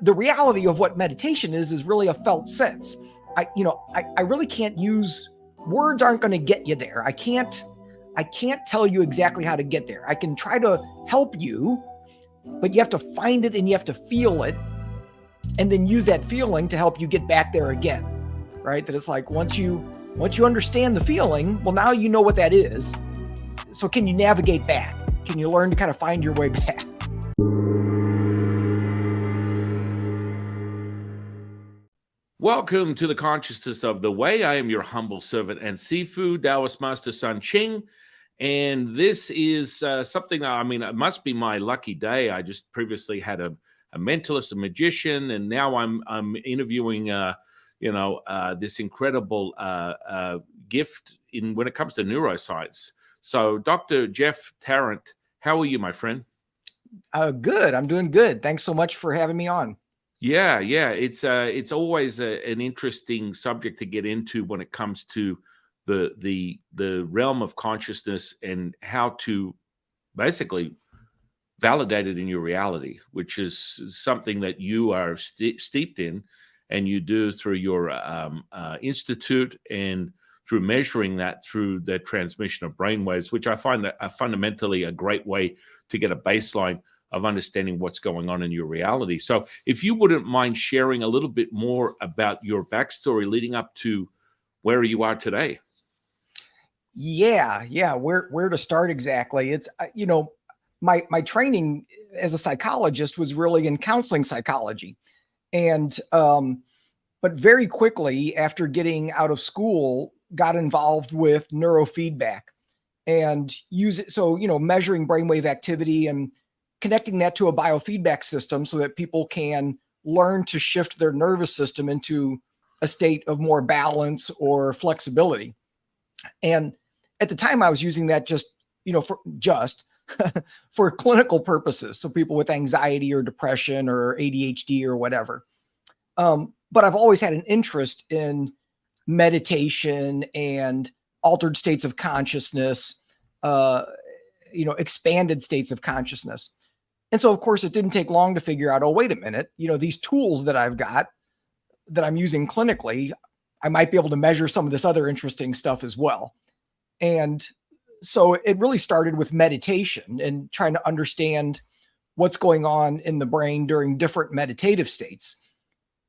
the reality of what meditation is really a felt sense. I really can't use words, aren't going to get you there. I can't tell you exactly how to get there. I can try to help you, but you have to find it and you have to feel it, and then use that feeling to help you get back there again. Right? That it's like once you understand the feeling, well, now you know what that is. So can you navigate back? Can you learn to kind of find your way back? Welcome to the Consciousness of the Way. I am your humble servant and Sifu Taoist Master Sun Qing. And this is something, it must be my lucky day. I just previously had a mentalist, a magician, and now I'm interviewing, this incredible gift when it comes to neuroscience. So Dr. Jeff Tarrant, how are you, my friend? Good. I'm doing good. Thanks so much for having me on. Yeah. It's always an interesting subject to get into when it comes to the realm of consciousness and how to basically validate it in your reality, which is something that you are steeped in, and you do through your institute and through measuring that through the transmission of brainwaves, which I find that fundamentally a great way to get a baseline of understanding what's going on in your reality. So if you wouldn't mind sharing a little bit more about your backstory leading up to where you are today. Yeah. Where to start exactly? It's, my training as a psychologist was really in counseling psychology. And, but very quickly after getting out of school, got involved with neurofeedback and use it. So, measuring brainwave activity and connecting that to a biofeedback system so that people can learn to shift their nervous system into a state of more balance or flexibility. And at the time I was using that for clinical purposes. So people with anxiety or depression or ADHD or whatever. But I've always had an interest in meditation and altered states of consciousness, expanded states of consciousness. And so, of course, it didn't take long to figure out, oh, wait a minute, these tools that I've got that I'm using clinically, I might be able to measure some of this other interesting stuff as well. And so it really started with meditation and trying to understand what's going on in the brain during different meditative states.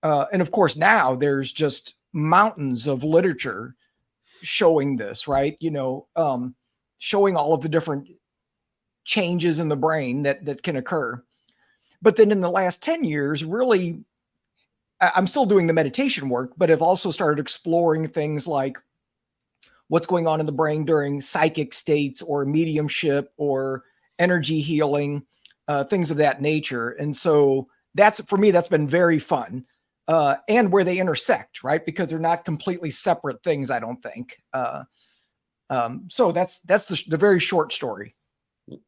And of course, now there's just mountains of literature showing this, right? Showing all of the different changes in the brain that can occur. But then in the last 10 years, really, I'm still doing the meditation work, but I've also started exploring things like what's going on in the brain during psychic states or mediumship or energy healing, things of that nature. And so for me, that's been very fun. And where they intersect, right? Because they're not completely separate things, I don't think. So that's the very short story.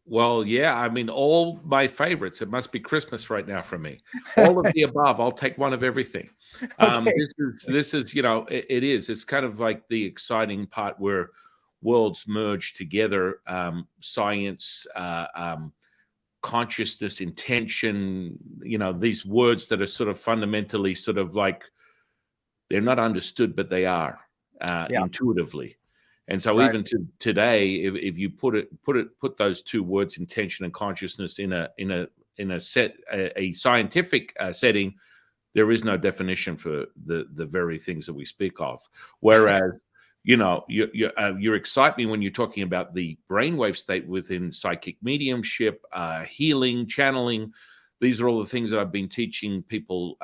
Well, yeah, all my favorites. It must be Christmas right now for me. All of the above. I'll take one of everything. Okay. This is, it is. It's kind of like the exciting part where worlds merge together. Science, consciousness, intention. These words that are sort of fundamentally sort of like they're not understood, but they are intuitively. And so even to today, if you put those two words, intention and consciousness, in a scientific setting, there is no definition for the very things that we speak of. Whereas, you excite me when you're talking about the brainwave state within psychic mediumship, healing, channeling. These are all the things that I've been teaching people,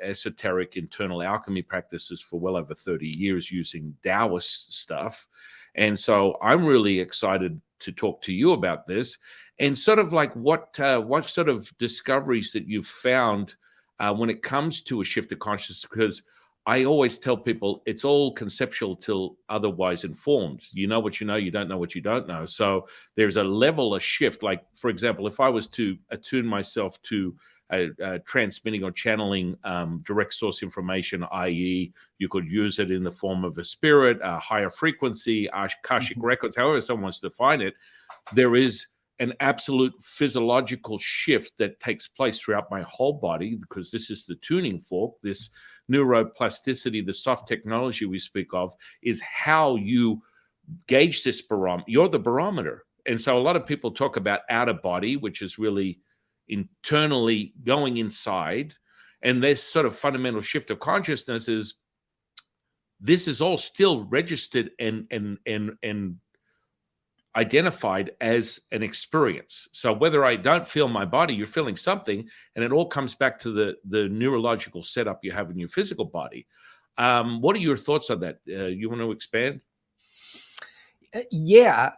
esoteric internal alchemy practices for well over 30 years using Taoist stuff. And so I'm really excited to talk to you about this and sort of like what sort of discoveries that you've found when it comes to a shift of consciousness, because I always tell people it's all conceptual till otherwise informed. You know what you know, you don't know what you don't know. So there's a level of shift. Like, for example, if I was to attune myself to transmitting or channeling direct source information, i.e. you could use it in the form of a spirit, a higher frequency, Akashic records, however someone wants to define it, there is an absolute physiological shift that takes place throughout my whole body, because this is the tuning fork, this neuroplasticity, the soft technology we speak of, is how you gauge this barometer. You're the barometer. And so a lot of people talk about outer body, which is really internally going inside. And this sort of fundamental shift of consciousness is, this is all still registered and identified as an experience. So whether I don't feel my body, you're feeling something, and it all comes back to the neurological setup you have in your physical body. What are your thoughts on that? You want to expand? Yeah.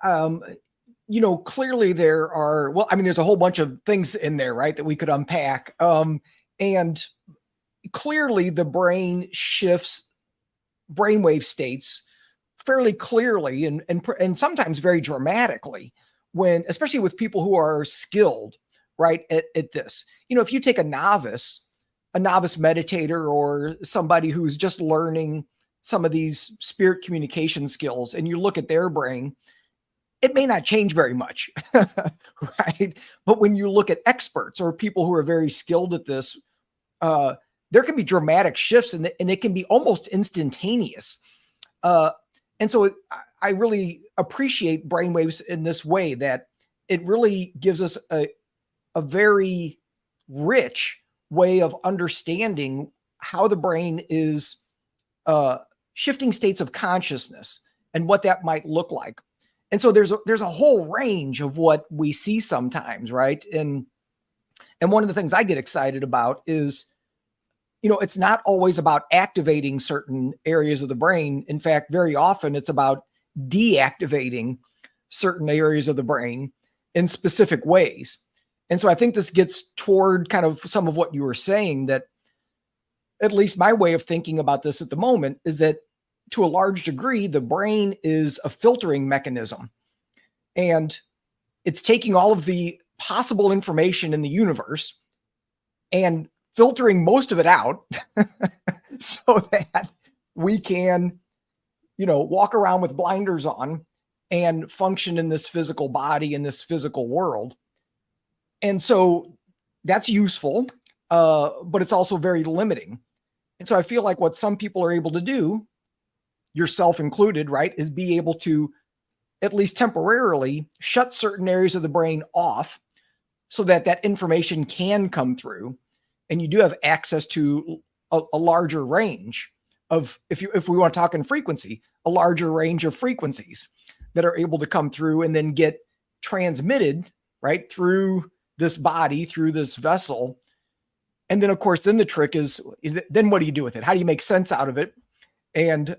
Clearly there are, there's a whole bunch of things in there, right, that we could unpack. And clearly the brain shifts brainwave states fairly clearly and sometimes very dramatically, especially with people who are skilled, right, at this. If you take a novice meditator, or somebody who's just learning some of these spirit communication skills, and you look at their brain, it may not change very much, right? But when you look at experts or people who are very skilled at this, there can be dramatic shifts, and it can be almost instantaneous. And so I really appreciate brainwaves in this way, that it really gives us a very rich way of understanding how the brain is shifting states of consciousness and what that might look like. And so there's a whole range of what we see sometimes, right? And one of the things I get excited about is, it's not always about activating certain areas of the brain. In fact, very often it's about deactivating certain areas of the brain in specific ways. And so I think this gets toward kind of some of what you were saying, that at least my way of thinking about this at the moment is that, to a large degree, the brain is a filtering mechanism, and it's taking all of the possible information in the universe and filtering most of it out so that we can, walk around with blinders on and function in this physical body, in this physical world. And so that's useful, but it's also very limiting. And so I feel like what some people are able to do, yourself included, right, is be able to, at least temporarily, shut certain areas of the brain off so that that information can come through, and you do have access to a larger range of, if we want to talk in frequency, a larger range of frequencies that are able to come through and then get transmitted, right, through this body, through this vessel. And then, of course, then the trick is, then what do you do with it? How do you make sense out of it and,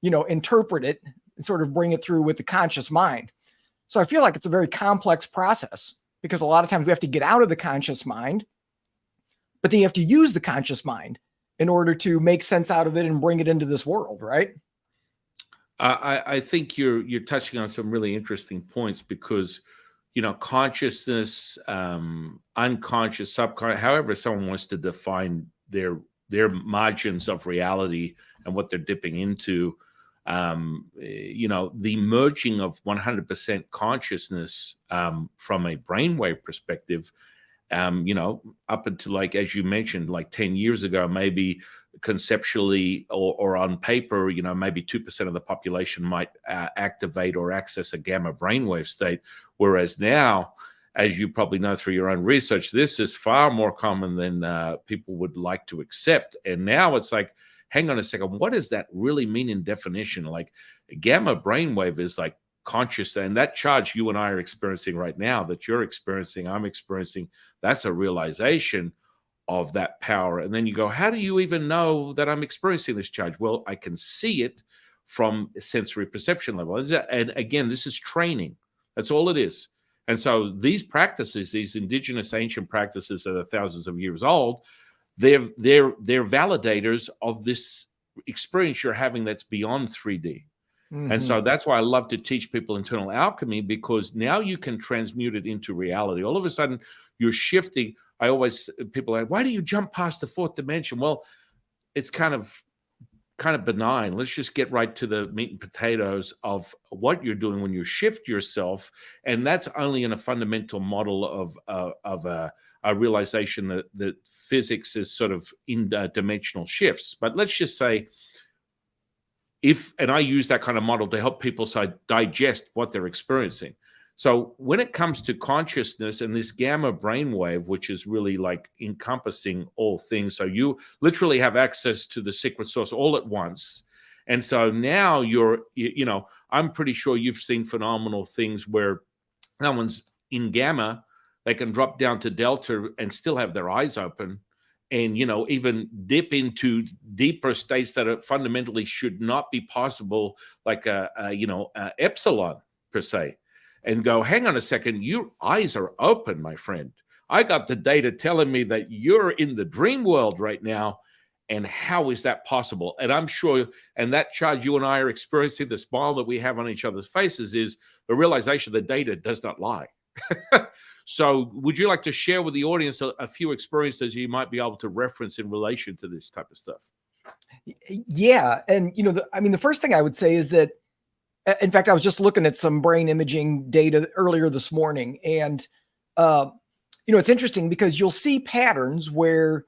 interpret it and sort of bring it through with the conscious mind? So I feel like it's a very complex process, because a lot of times we have to get out of the conscious mind, but then you have to use the conscious mind in order to make sense out of it and bring it into this world, right? I think you're touching on some really interesting points, because consciousness, unconscious, subconscious, however someone wants to define their margins of reality and what they're dipping into, the merging of 100% consciousness from a brainwave perspective, up until, like, as you mentioned, like 10 years ago, maybe conceptually or on paper, maybe 2% of the population might activate or access a gamma brainwave state. Whereas now, as you probably know through your own research, this is far more common than people would like to accept. And now it's like, hang on a second, what does that really mean in definition? Like, gamma brainwave is like conscious, and that charge you and I are experiencing right now, that you're experiencing, I'm experiencing, that's a realization of that power. And then you go, how do you even know that I'm experiencing this charge? Well, I can see it from a sensory perception level. And again, this is training. That's all it is. And so these practices, these indigenous ancient practices that are thousands of years old, they're validators of this experience you're having that's beyond 3D. Mm-hmm. And so that's why I love to teach people internal alchemy, because now you can transmute it into reality. All of a sudden, you're shifting. People are like, why do you jump past the fourth dimension? Well, it's kind of kind of benign. Let's just get right to the meat and potatoes of what you're doing when you shift yourself, and that's only in a fundamental model of a realization that physics is sort of in dimensional shifts. But let's just say, and I use that kind of model to help people digest what they're experiencing. So when it comes to consciousness and this gamma brainwave, which is really like encompassing all things, so you literally have access to the secret source all at once. And so now I'm pretty sure you've seen phenomenal things where someone's in gamma, they can drop down to delta and still have their eyes open, and even dip into deeper states that fundamentally should not be possible, like a epsilon per se. And go, hang on a second, your eyes are open, my friend. I got the data telling me that you're in the dream world right now. And how is that possible? And I'm sure, and that charge you and I are experiencing, the smile that we have on each other's faces, is the realization that data does not lie. So would you like to share with the audience a few experiences you might be able to reference in relation to this type of stuff? Yeah. And, the first thing I would say is that, in fact, I was just looking at some brain imaging data earlier this morning, and it's interesting because you'll see patterns where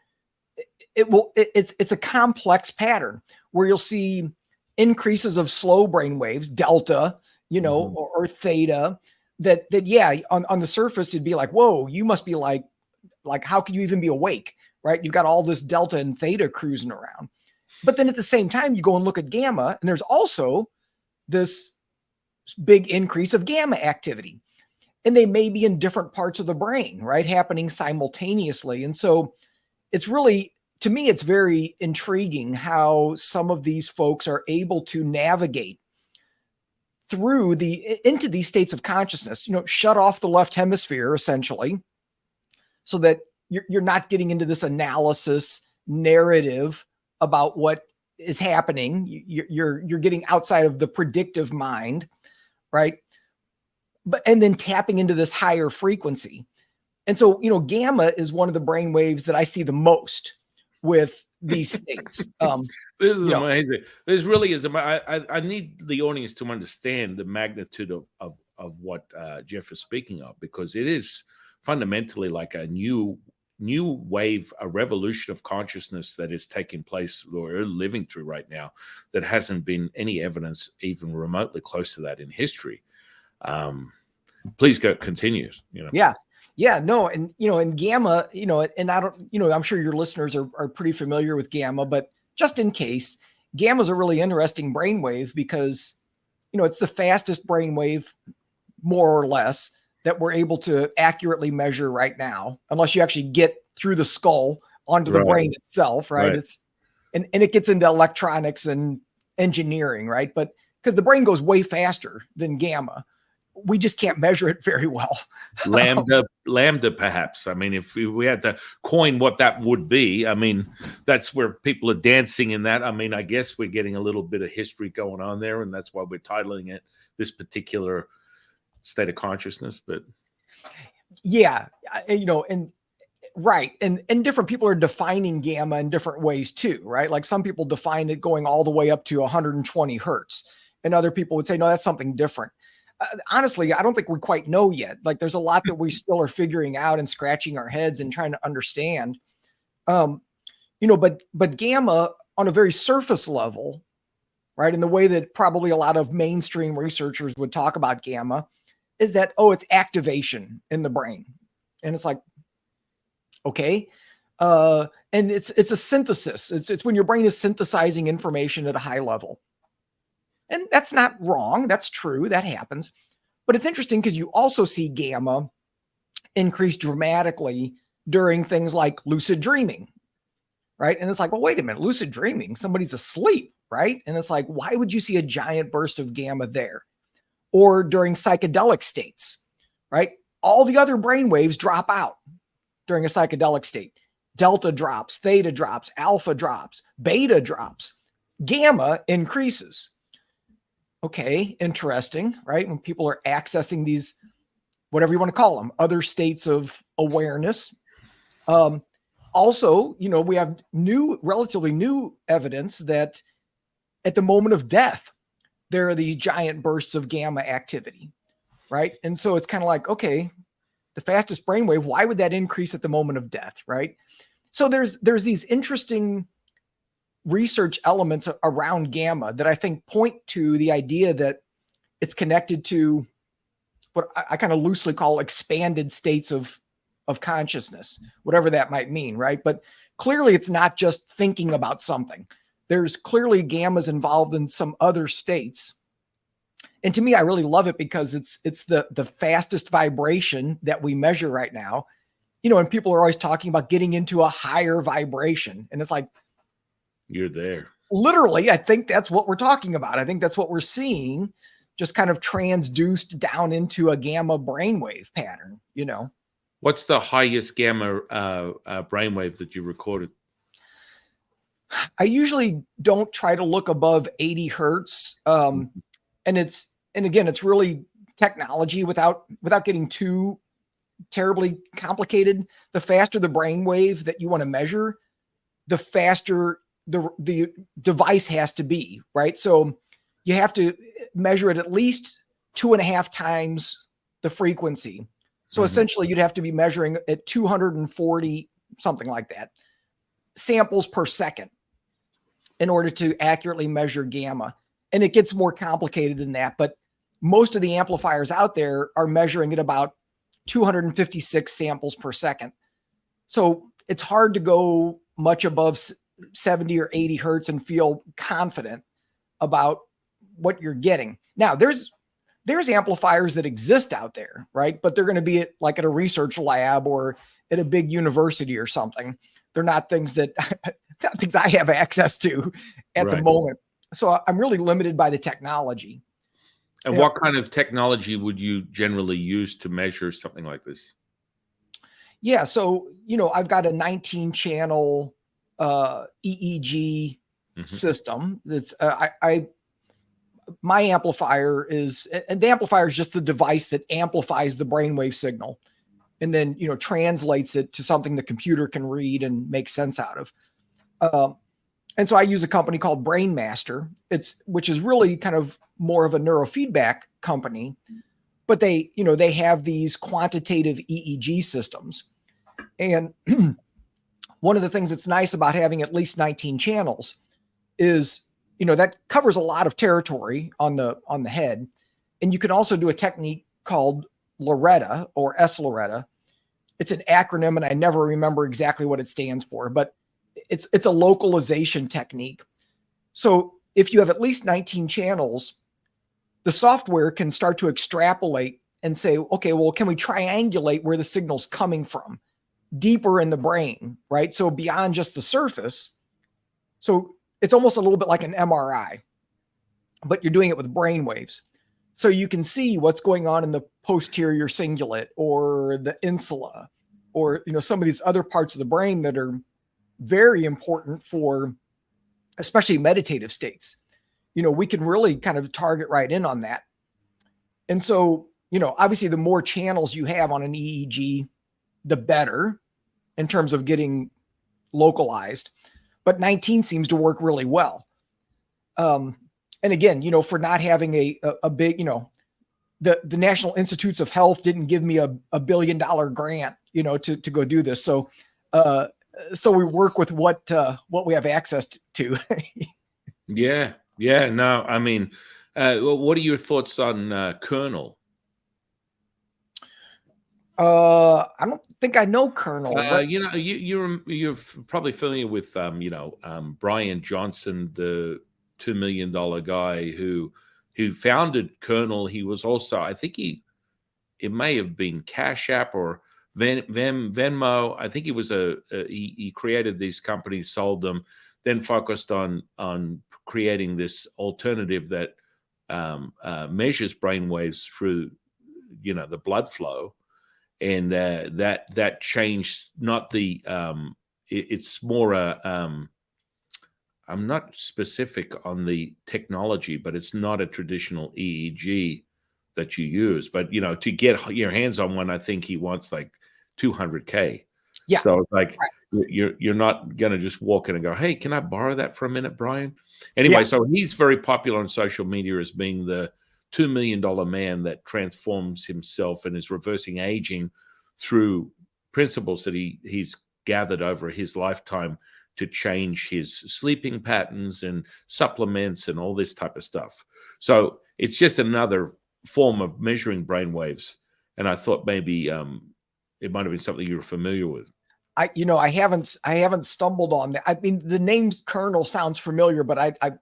it's a complex pattern where you'll see increases of slow brain waves, delta, or theta. That on the surface it'd be like, whoa, you must be like how could you even be awake, right? You've got all this delta and theta cruising around, but then at the same time you go and look at gamma, and there's also this big increase of gamma activity, and they may be in different parts of the brain, right, happening simultaneously. And so it's really, to me, it's very intriguing how some of these folks are able to navigate through into these states of consciousness, shut off the left hemisphere essentially, so that you're not getting into this analysis narrative about what is happening. You're getting outside of the predictive mind, right? And then tapping into this higher frequency. And so, gamma is one of the brain waves that I see the most with these states. This is amazing. This really is. I need the audience to understand the magnitude of what Jeff is speaking of, because it is fundamentally like a new wave, a revolution of consciousness that is taking place, or we're living through right now, that hasn't been any evidence even remotely close to that in history. Please continue. Yeah, no. And, and gamma, and I don't, I'm sure your listeners are pretty familiar with gamma, but just in case, gamma is a really interesting brainwave because, it's the fastest brainwave, more or less, that we're able to accurately measure right now, unless you actually get through the skull onto the brain itself, right? It's, and it gets into electronics and engineering, right? But because the brain goes way faster than gamma, we just can't measure it very well. Lambda, perhaps. I mean, if we had to coin what that would be, I mean, that's where people are dancing in that. I mean, I guess we're getting a little bit of history going on there, and that's why we're titling it this particular state of consciousness. But yeah, and right. And different people are defining gamma in different ways too, right? Like some people define it going all the way up to 120 hertz, and other people would say, no, that's something different. Honestly, I don't think we quite know yet. Like there's a lot that we still are figuring out and scratching our heads and trying to understand. But gamma on a very surface level, right? In the way that probably a lot of mainstream researchers would talk about gamma is that, it's activation in the brain. And it's like, okay. And it's a synthesis. It's when your brain is synthesizing information at a high level. And that's not wrong. That's true. That happens. But it's interesting because you also see gamma increase dramatically during things like lucid dreaming, right? And it's like, well, wait a minute, lucid dreaming, somebody's asleep, right? And it's like, why would you see a giant burst of gamma there? Or during psychedelic states, right? All the other brain waves drop out during a psychedelic state. Delta drops, theta drops, alpha drops, beta drops, gamma increases. Okay, interesting, right? When people are accessing these, whatever you want to call them, other states of awareness. Also, we have relatively new evidence that at the moment of death, there are these giant bursts of gamma activity, right? And so it's kind of like, okay, the fastest brainwave, why would that increase at the moment of death, right? So there's these interesting research elements around gamma that I think point to the idea that it's connected to what I kind of loosely call expanded states of consciousness, whatever that might mean, right? But clearly it's not just thinking about something. There's clearly gammas involved in some other states. And to me, I really love it because it's the fastest vibration that we measure right now. You know, and people are always talking about getting into a higher vibration. And it's like, you're there. Literally, I think that's what we're talking about. I think that's what we're seeing, just kind of transduced down into a gamma brainwave pattern, you know. What's the highest gamma brainwave that you recorded? I usually don't try to look above 80 hertz. And again, it's really technology without getting too terribly complicated. The faster the brainwave that you want to measure, the faster the device has to be, right? So you have to measure it at least 2.5 times the frequency. So essentially you'd have to be measuring at 240, something like that, samples per second in order to accurately measure gamma. And it gets more complicated than that, but most of the amplifiers out there are measuring at about 256 samples per second. So it's hard to go much above 70 or 80 hertz and feel confident about what you're getting. Now, there's amplifiers that exist out there, right? But they're going to be at a research lab or at a big university or something. They're not things that not things I have access to at the moment. So I'm really limited by the technology. And what kind of technology would you generally use to measure something like this? Yeah, so I've got a 19 channel EEG system. That's my amplifier is, and the amplifier is just the device that amplifies the brainwave signal, and then translates it to something the computer can read and make sense out of. And so I use a company called Brainmaster, which is really kind of more of a neurofeedback company, but they have these quantitative EEG systems. And one of the things that's nice about having at least 19 channels is, that covers a lot of territory on the head. And you can also do a technique called Loretta or S-Loretta. It's an acronym and I never remember exactly what it stands for, but it's a localization technique. So if you have at least 19 channels, the software can start to extrapolate and say, okay, well, can we triangulate where the signal's coming from deeper in the brain, right? So beyond just the surface. So it's almost a little bit like an MRI, but you're doing it with brain waves. So you can see what's going on in the posterior cingulate or the insula or, some of these other parts of the brain that are very important for especially meditative states. We can really kind of target right in on that. And so, obviously the more channels you have on an EEG, the better in terms of getting localized, but 19 seems to work really well. And again, for not having a big, the National Institutes of Health didn't give me a $1 billion grant, to go do this. So we work with what we have access to. Yeah. No, I mean, what are your thoughts on kernel? I don't think I know kernel. You're probably familiar with Brian Johnson, the $2 million guy who founded kernel. He was also, I think it may have been Cash App or Venmo. I think he was he created these companies, sold them, then focused on creating this alternative that measures brainwaves through the blood flow. And that changed not the it's more I'm not specific on the technology, but it's not a traditional EEG that you use. But to get your hands on one, I think he wants like $200K. Yeah. So it's like, right. You're not going to just walk in and go, "Hey, can I borrow that for a minute, Brian?" Yeah. Anyway, so he's very popular on social media as being the $2 million man that transforms himself and is reversing aging through principles that he's gathered over his lifetime to change his sleeping patterns and supplements and all this type of stuff. So it's just another form of measuring brain waves. And I thought maybe it might have been something you were familiar with. I haven't stumbled on that. I mean, the name Colonel sounds familiar, but I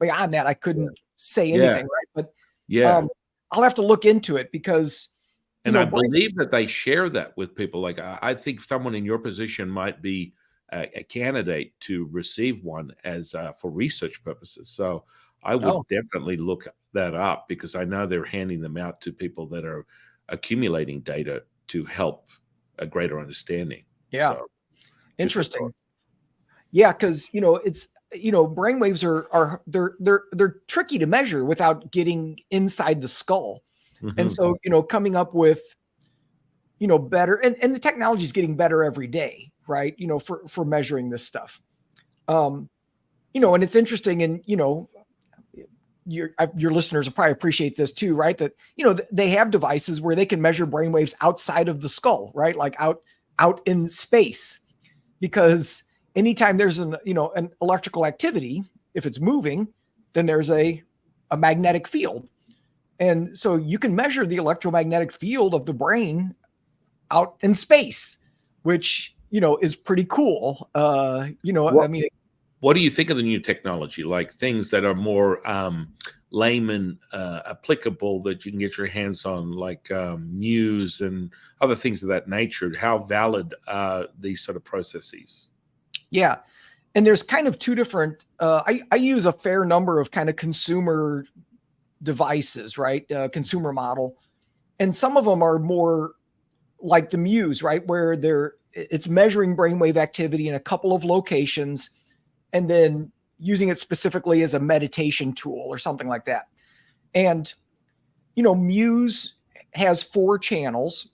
beyond that, I couldn't say anything, right? But I'll have to look into it because, and I believe that they share that with people. Like I think someone in your position might be a candidate to receive one as for research purposes. So I would definitely look that up because I know they're handing them out to people that are accumulating data to help a greater understanding. Yeah. So, interesting. Yeah. Cause it's, brainwaves are they're tricky to measure without getting inside the skull. Mm-hmm. And so, coming up with, better and the technology is getting better every day, right? For measuring this stuff. And it's interesting and, your listeners will probably appreciate this too, right? That, they have devices where they can measure brainwaves outside of the skull, right? Like out in space, because anytime there's an electrical activity, if it's moving, then there's a magnetic field. And so you can measure the electromagnetic field of the brain out in space, which, is pretty cool. What do you think of the new technology? Like things that are more layman applicable that you can get your hands on, like news and other things of that nature? How valid are these sort of processes? Yeah. And there's kind of two different, I use a fair number of kind of consumer devices, right? Consumer model. And some of them are more like the Muse, right? Where it's measuring brainwave activity in a couple of locations and then using it specifically as a meditation tool or something like that. And, Muse has 4 channels.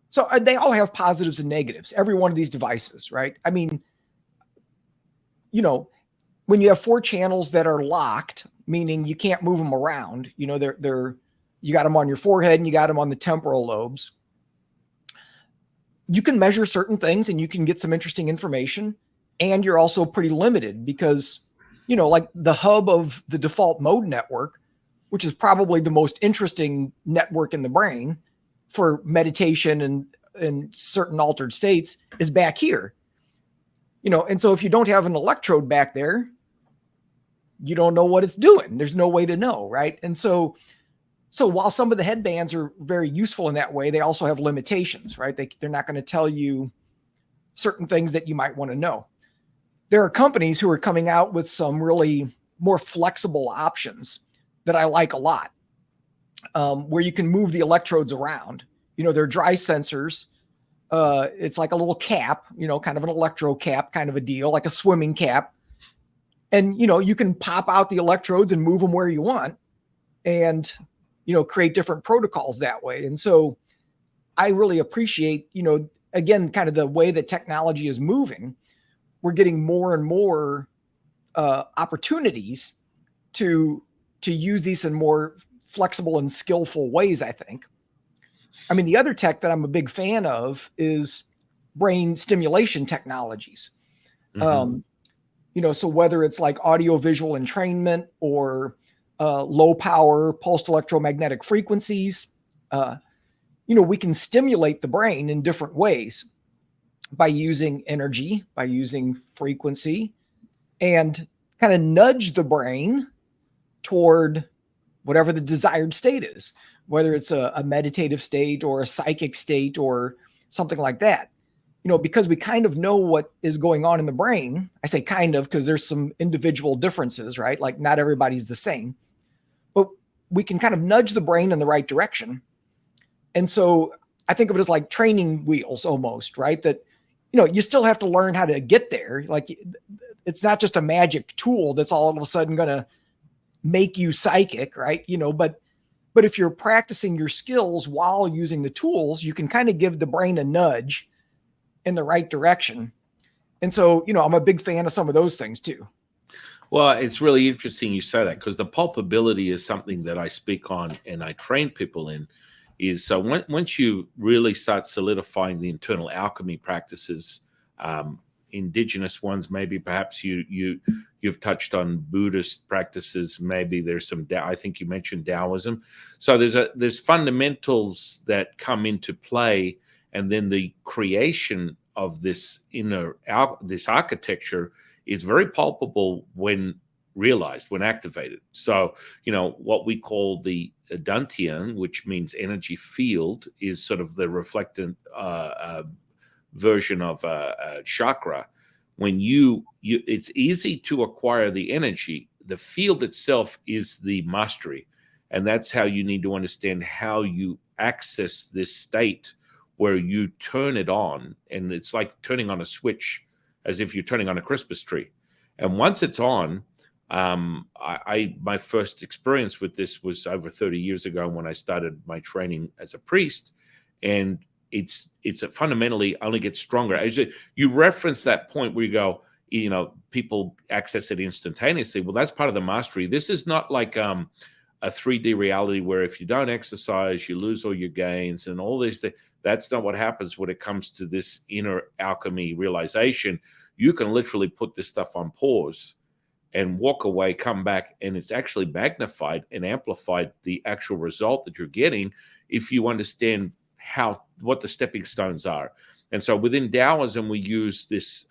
So they all have positives and negatives, every one of these devices, right? I mean, when you have 4 channels that are locked, meaning you can't move them around, you got them on your forehead and you got them on the temporal lobes. You can measure certain things and you can get some interesting information. And you're also pretty limited because, like the hub of the default mode network, which is probably the most interesting network in the brain for meditation and certain altered states, is back here. And so if you don't have an electrode back there, you don't know what it's doing. There's no way to know, right? And so while some of the headbands are very useful in that way, they also have limitations, right? They're not going to tell you certain things that you might want to know. There are companies who are coming out with some really more flexible options that I like a lot, where you can move the electrodes around. They're dry sensors. It's like a little cap, kind of an electro cap kind of a deal, like a swimming cap. And, you can pop out the electrodes and move them where you want and, create different protocols that way. And so I really appreciate, again, kind of the way that technology is moving. We're getting more and more opportunities to use these in more flexible and skillful ways, I think. I mean, the other tech that I'm a big fan of is brain stimulation technologies. Mm-hmm. So whether it's like audio-visual entrainment or low power pulsed electromagnetic frequencies, we can stimulate the brain in different ways by using energy, by using frequency, and kind of nudge the brain toward whatever the desired state is, whether it's a meditative state or a psychic state or something like that. Because we kind of know what is going on in the brain. I say kind of because there's some individual differences, right? Like not everybody's the same, but we can kind of nudge the brain in the right direction. And so I think of it as like training wheels almost, right? That, you still have to learn how to get there. Like it's not just a magic tool that's all of a sudden going to make you psychic, right? But if you're practicing your skills while using the tools, you can kind of give the brain a nudge in the right direction. And so, I'm a big fan of some of those things too. Well, it's really interesting you say that, because the pulpability is something that I speak on and I train people in. Is so once you really start solidifying the internal alchemy practices, indigenous ones, maybe perhaps you've touched on Buddhist practices, maybe there's some I think you mentioned Taoism. So there's fundamentals that come into play, and then the creation of this this architecture is very palpable when realized, when activated. So, what we call the dantian, which means energy field, is sort of the reflectant version of a chakra. When it's easy to acquire the energy. The field itself is the mastery. And that's how you need to understand how you access this state where you turn it on. And it's like turning on a switch, as if you're turning on a Christmas tree. And once it's on, my first experience with this was over 30 years ago when I started my training as a priest. And it's fundamentally only gets stronger. As you reference that point where you go, people access it instantaneously. Well, that's part of the mastery. This is not like a 3D reality where if you don't exercise, you lose all your gains and all these things. That's not what happens when it comes to this inner alchemy realization. You can literally put this stuff on pause and walk away, come back, and it's actually magnified and amplified the actual result that you're getting if you understand what the stepping stones are. And so within Taoism, we use this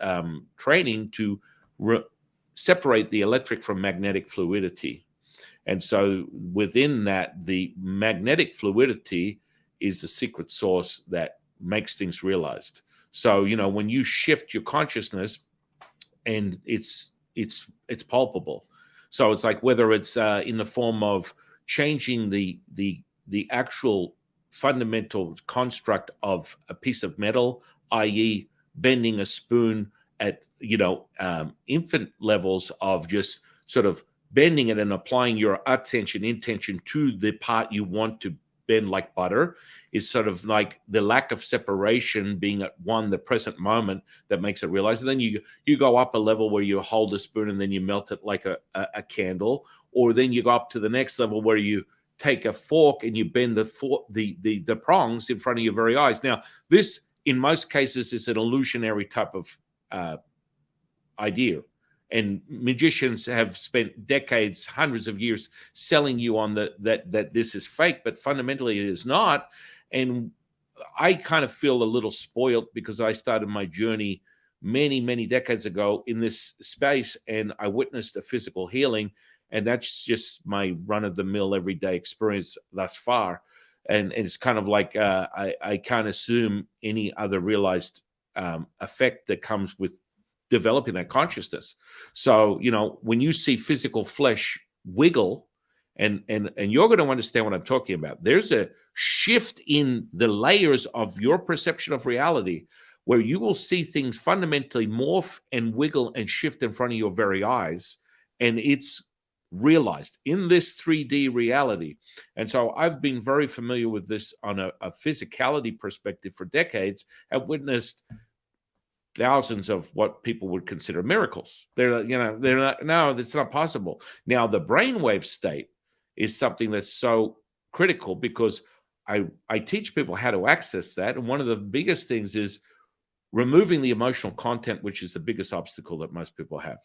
training to separate the electric from magnetic fluidity. And so within that, the magnetic fluidity is the secret source that makes things realized. So, when you shift your consciousness, and it's palpable. So it's like whether it's in the form of changing the actual fundamental construct of a piece of metal, i.e., bending a spoon at infant levels of just sort of bending it and applying your intention to the part you want to bend like butter, is sort of like the lack of separation being at the present moment, that makes it realize. And then you go up a level where you hold a spoon and then you melt it like a candle, or then you go up to the next level where you take a fork and you bend the prongs in front of your very eyes. Now, this in most cases is an illusionary type of idea. And magicians have spent decades, hundreds of years selling you on that this is fake, but fundamentally it is not. And I kind of feel a little spoiled because I started my journey many, many decades ago in this space, and I witnessed a physical healing. And that's just my run-of-the-mill everyday experience thus far. And it's kind of like I can't assume any other realized effect that comes with developing that consciousness. So, when you see physical flesh wiggle, and you're going to understand what I'm talking about, there's a shift in the layers of your perception of reality where you will see things fundamentally morph and wiggle and shift in front of your very eyes. And it's realized in this 3D reality. And so I've been very familiar with this on a physicality perspective for decades. I've witnessed thousands of what people would consider miracles. They're not, no, that's not possible. Now, the brainwave state is something that's so critical because I teach people how to access that. And one of the biggest things is removing the emotional content, which is the biggest obstacle that most people have.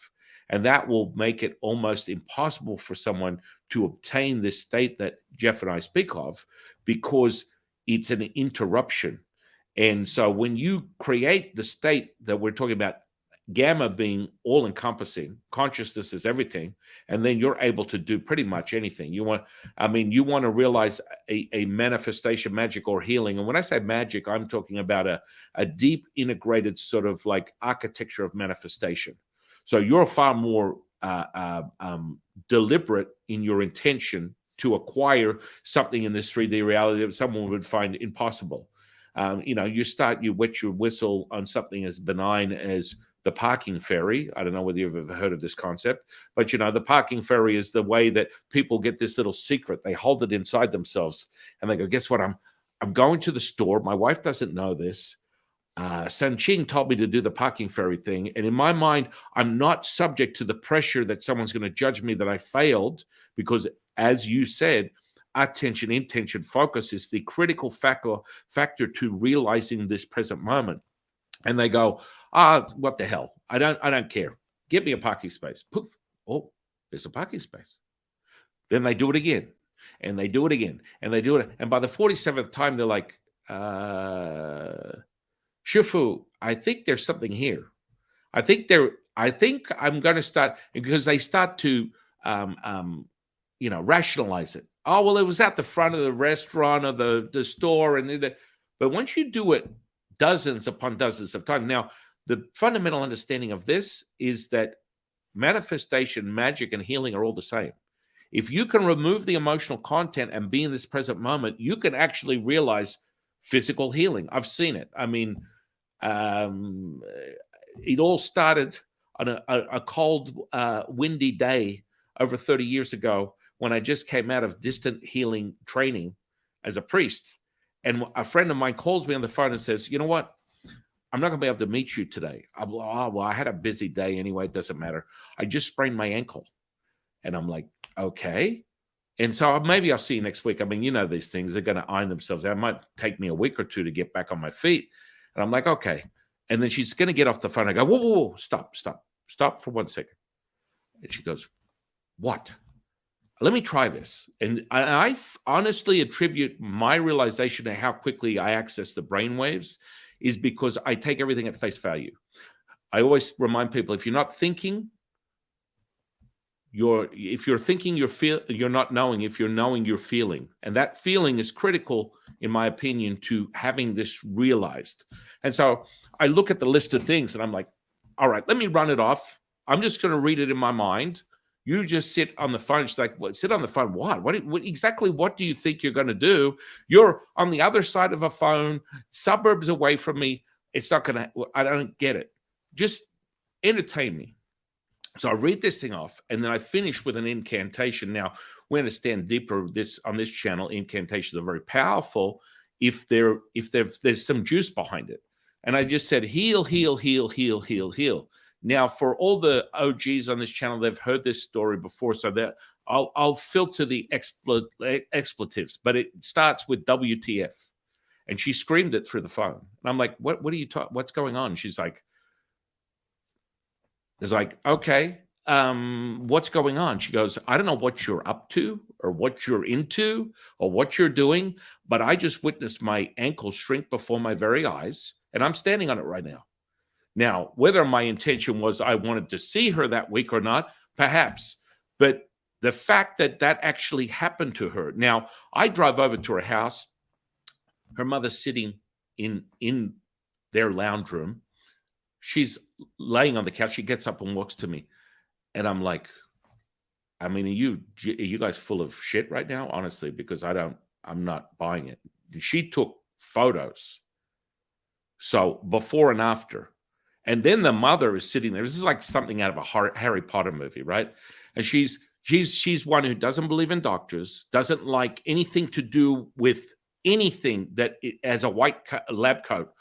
And that will make it almost impossible for someone to obtain this state that Jeff and I speak of, because it's an interruption. And so when you create the state that we're talking about, gamma being all-encompassing, consciousness is everything, and then you're able to do pretty much anything. You want to realize a manifestation, magic, or healing. And when I say magic, I'm talking about a deep integrated sort of like architecture of manifestation. So you're far more deliberate in your intention to acquire something in this 3D reality that someone would find impossible. You wet your whistle on something as benign as the parking ferry. I don't know whether you've ever heard of this concept, but the parking ferry is the way that people get this little secret. They hold it inside themselves and they go, guess what? I'm going to the store. My wife doesn't know this. Sun Qing told me to do the parking ferry thing. And in my mind, I'm not subject to the pressure that someone's going to judge me that I failed, because, as you said, attention, intention, focus is the critical factor to realizing this present moment. And they go, what the hell? I don't care. Get me a parking space. Poof. Oh, there's a parking space. Then they do it again, and they do it again, and they do it. And by the 47th time, they're like, Shifu, I think there's something here. I think I'm going to start, because they start to, rationalize it. Oh, well, it was at the front of the restaurant or the store. But once you do it dozens upon dozens of times, now, the fundamental understanding of this is that manifestation, magic, and healing are all the same. If you can remove the emotional content and be in this present moment, you can actually realize physical healing. I've seen it. I mean, it all started on a cold, windy day over 30 years ago, when I just came out of distant healing training as a priest. And a friend of mine calls me on the phone and says, you know what? I'm not going to be able to meet you today. Well, I had a busy day anyway. It doesn't matter. I just sprained my ankle. And I'm like, okay. And so maybe I'll see you next week. I mean, these things, they're going to iron themselves out. It might take me a week or two to get back on my feet. And I'm like, okay. And then she's going to get off the phone. I go, whoa, stop for 1 second. And she goes, what? Let me try this. And I honestly attribute my realization to how quickly I access the brainwaves is because I take everything at face value. I always remind people, if you're not thinking, if you're thinking, you're not knowing. If you're knowing, you're feeling. And that feeling is critical, in my opinion, to having this realized. And so I look at the list of things and I'm like, all right, let me run it off. I'm just going to read it in my mind. You just sit on the phone. She's like, well, sit on the phone. What exactly do you think you're going to do? You're on the other side of a phone, suburbs away from me. It's not going to, I don't get it. Just entertain me. So I read this thing off, and then I finish with an incantation. Now, we're going to stand deeper on this channel. Incantations are very powerful if there's some juice behind it. And I just said, heal, heal, heal, heal, heal, heal. Now, for all the OGs on this channel, they've heard this story before, so that I'll filter the expletives, but it starts with WTF. And she screamed it through the phone. And I'm like, what are you talking? What's going on? She's like, okay, what's going on? She goes, I don't know what you're up to or what you're into or what you're doing, but I just witnessed my ankle shrink before my very eyes, and I'm standing on it right now. Now, whether my intention was I wanted to see her that week or not, perhaps, but the fact that actually happened to her. Now, I drive over to her house. Her mother's sitting in their lounge room. She's laying on the couch. She gets up and walks to me. And I'm like, I mean, are you guys full of shit right now? Honestly, because I'm not buying it. She took photos. So before and after. And then the mother is sitting there. This is like something out of a Harry Potter movie, right? And she's one who doesn't believe in doctors, doesn't like anything to do with anything that has a white lab coat,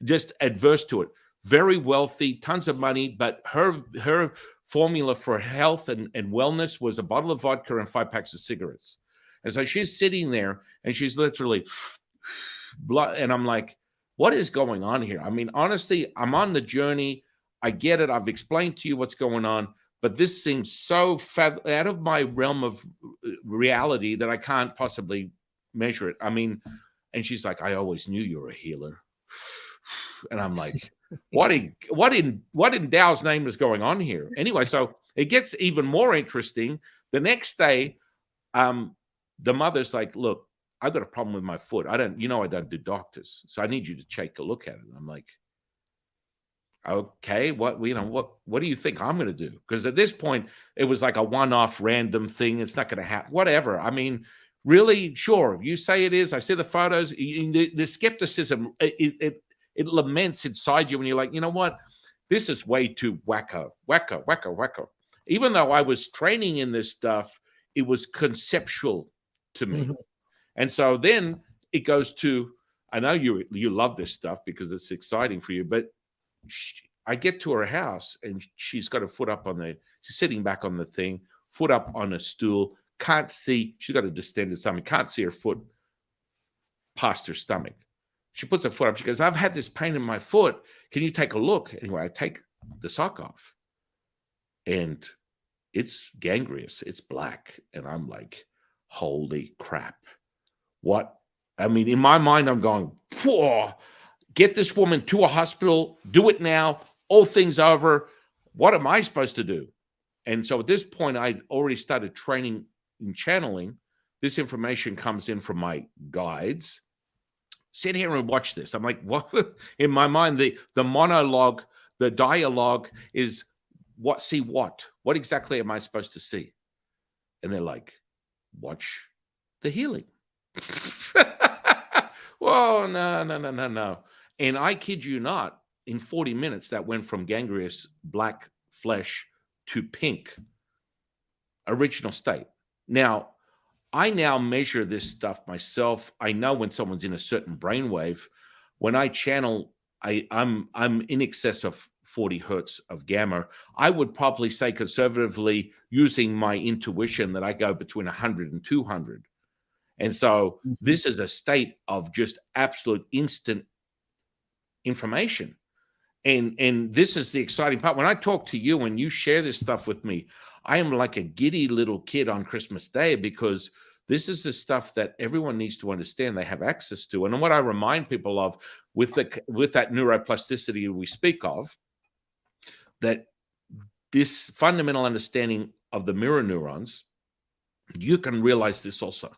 just adverse to it. Very wealthy, tons of money, but her formula for health and wellness was a bottle of vodka and 5 packs of cigarettes. And so she's sitting there and she's literally, and I'm like, what is going on here? I mean, honestly, I'm on the journey. I get it. I've explained to you what's going on, but this seems so out of my realm of reality that I can't possibly measure it. I mean, and she's like, I always knew you were a healer. And I'm like, what in Tao's name is going on here? Anyway, so it gets even more interesting. The next day, the mother's like, look, I've got a problem with my foot. I don't do doctors. So I need you to take a look at it. I'm like, okay, what do you think I'm going to do? Because at this point, it was like a one-off random thing. It's not going to happen. Whatever. I mean, really, sure. You say it is. I see the photos. The skepticism, it laments inside you when you're like, you know what? This is way too wacko. Even though I was training in this stuff, it was conceptual to me. Mm-hmm. And so then it goes to, I know you love this stuff because it's exciting for you, but I get to her house and she's got her foot up on she's sitting back on the thing, foot up on a stool, can't see, she's got a distended stomach, can't see her foot past her stomach. She puts her foot up, she goes, I've had this pain in my foot. Can you take a look? Anyway, I take the sock off and it's gangrenous, it's black. And I'm like, holy crap. What? I mean, in my mind, I'm going, whoa, get this woman to a hospital, do it now, all things over. What am I supposed to do? And so at this point, I'd already started training in channeling. This information comes in from my guides. Sit here and watch this. I'm like, what? In my mind, the monologue, the dialogue is what? See what? What exactly am I supposed to see? And they're like, watch the healing. Whoa, no. And I kid you not, in 40 minutes, that went from gangrenous black flesh to pink, original state. Now, I now measure this stuff myself. I know when someone's in a certain brainwave. When I channel, I'm in excess of 40 hertz of gamma. I would probably say conservatively, using my intuition, that I go between 100 and 200. And so this is a state of just absolute instant information. And this is the exciting part. When I talk to you and you share this stuff with me, I am like a giddy little kid on Christmas Day, because this is the stuff that everyone needs to understand they have access to. And what I remind people of with that neuroplasticity we speak of, that this fundamental understanding of the mirror neurons, you can realize this also.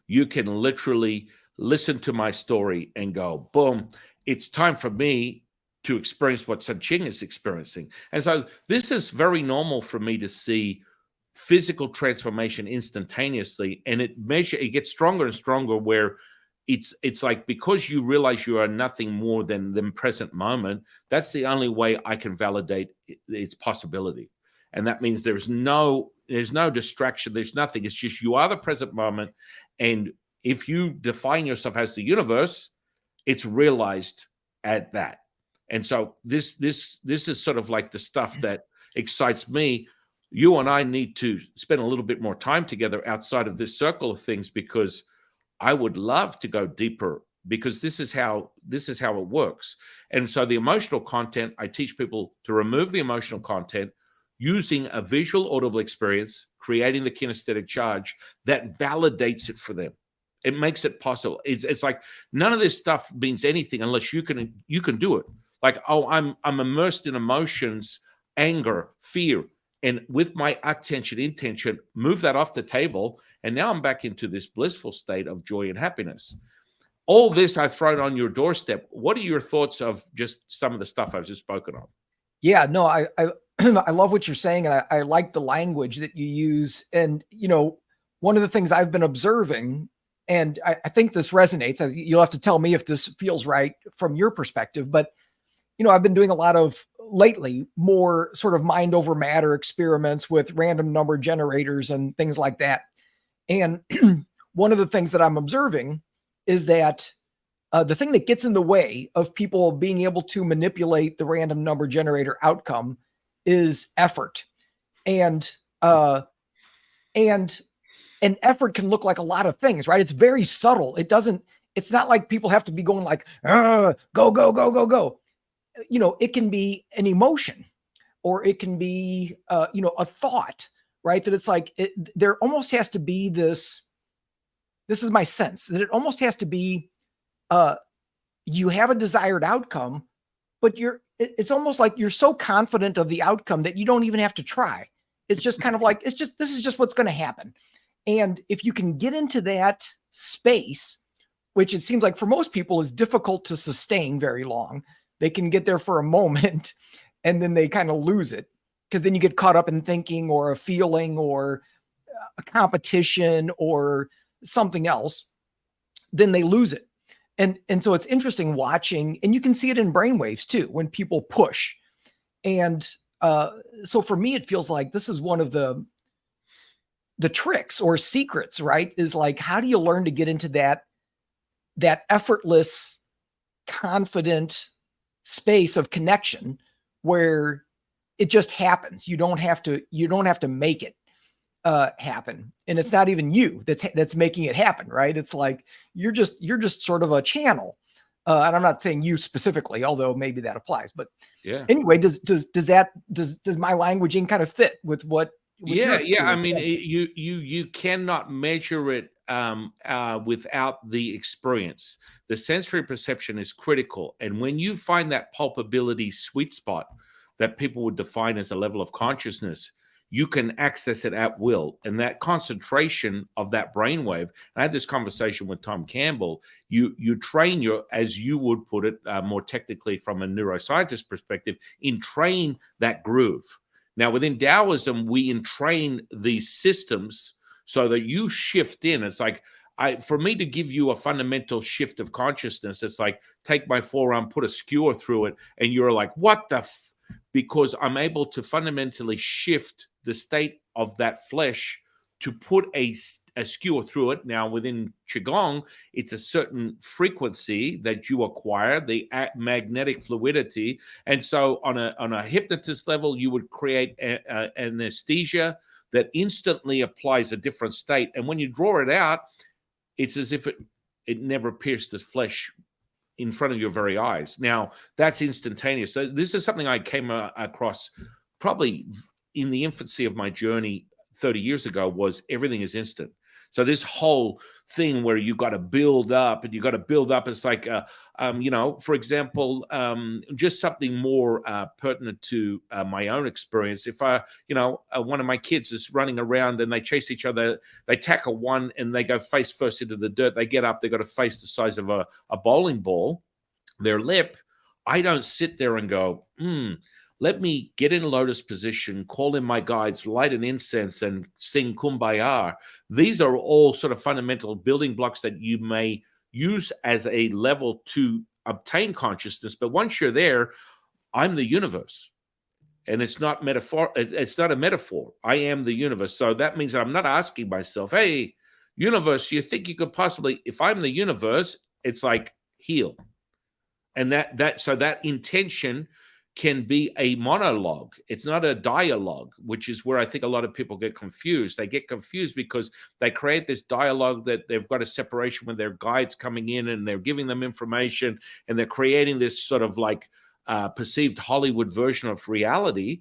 You can literally listen to my story and go, boom, it's time for me to experience what Qing is experiencing. And so this is very normal for me to see physical transformation instantaneously. And it gets stronger and stronger, where it's like, because you realize you are nothing more than the present moment, that's the only way I can validate its possibility. And that means there's no distraction, there's nothing. It's just you are the present moment. And if you define yourself as the universe, it's realized at that. And so this is sort of like the stuff that excites me. You and I need to spend a little bit more time together outside of this circle of things, because I would love to go deeper, because this is how it works. And so the emotional content, I teach people to remove the emotional content using a visual audible experience, creating the kinesthetic charge that validates it for them. It makes it possible. It's like none of this stuff means anything unless you can do it. Like, oh, I'm immersed in emotions, anger, fear, and with my attention, intention, move that off the table, and now I'm back into this blissful state of joy and happiness. All this I've thrown on your doorstep. What are your thoughts of just some of the stuff I've just spoken of? Yeah, no, I I love what you're saying, and I like the language that you use. And one of the things I've been observing, and I think this resonates. You'll have to tell me if this feels right from your perspective, but I've been doing a lot of lately more sort of mind over matter experiments with random number generators and things like that. And one of the things that I'm observing is that the thing that gets in the way of people being able to manipulate the random number generator outcome is effort. And effort can look like a lot of things, right? It's very subtle. It's not like people have to be going like, go, go, go, go, go. It can be an emotion, or it can be, a thought, right? That it's like, there almost has to be this is my sense, that it almost has to be, you have a desired outcome, but it's almost like you're so confident of the outcome that you don't even have to try. It's just kind of like, this is just what's going to happen. And if you can get into that space, which it seems like for most people is difficult to sustain very long, they can get there for a moment and then they kind of lose it, because then you get caught up in thinking or a feeling or a competition or something else, then they lose it. And so it's interesting watching, and you can see it in brainwaves too, when people push. And so for me, it feels like this is one of the tricks or secrets, right? Is like, how do you learn to get into that that effortless, confident space of connection where it just happens. You don't have to make it happen. And it's not even you that's making it happen, right? It's like you're just sort of a channel. And I'm not saying you specifically, although maybe that applies. But yeah. Anyway, does my languaging kind of fit with what? Yeah. I mean, you cannot measure it without the experience. The sensory perception is critical, and when you find that palpability sweet spot that people would define as a level of consciousness, you can access it at will. And that concentration of that brainwave, I had this conversation with Tom Campbell, you train as you would put it more technically from a neuroscientist perspective, entrain that groove. Now, within Taoism, we entrain these systems so that you shift in. It's like, for me to give you a fundamental shift of consciousness, it's like, take my forearm, put a skewer through it, and you're like, what the because I'm able to fundamentally shift the state of that flesh to put a skewer through it. Now, within Qigong, it's a certain frequency that you acquire, the magnetic fluidity. And so on a hypnotist level, you would create anesthesia that instantly applies a different state. And when you draw it out, it's as if it never pierced the flesh in front of your very eyes. Now, that's instantaneous. So this is something I came across probably in the infancy of my journey 30 years ago, was everything is instant. So this whole thing where you got to build up and you got to build up, it's like, for example, just something more pertinent to my own experience. If one of my kids is running around and they chase each other, they tackle one and they go face first into the dirt. They get up, they got a face the size of a bowling ball, their lip. I don't sit there and go, let me get in lotus position, call in my guides, light an incense, and sing Kumbaya. These are all sort of fundamental building blocks that you may use as a level to obtain consciousness. But once you're there, I'm the universe. And it's not metaphor. It's not a metaphor. I am the universe. So that means that I'm not asking myself, hey, universe, you think you could possibly, if I'm the universe, it's like heal. And so that intention can be a monologue. It's not a dialogue, which is where I think a lot of people get confused. They get confused because they create this dialogue that they've got a separation when their guides coming in and they're giving them information and they're creating this sort of like perceived Hollywood version of reality.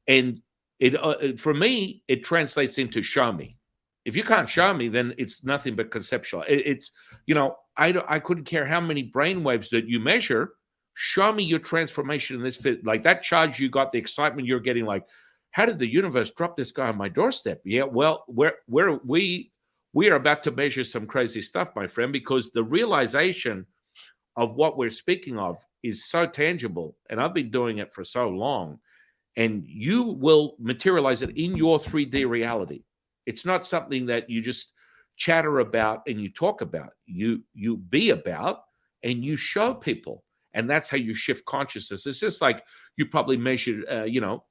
And it for me, it translates into show me. If you can't show me, then it's nothing but conceptual. I couldn't care how many brainwaves that you measure. Show me your transformation in this fit. Like that charge you got, the excitement you're getting, like, how did the universe drop this guy on my doorstep? Yeah, well, we are about to measure some crazy stuff, my friend, because the realization of what we're speaking of is so tangible. And I've been doing it for so long. And you will materialize it in your 3D reality. It's not something that you just chatter about and you talk about. You be about and you show people. And that's how you shift consciousness. It's just like you probably measure,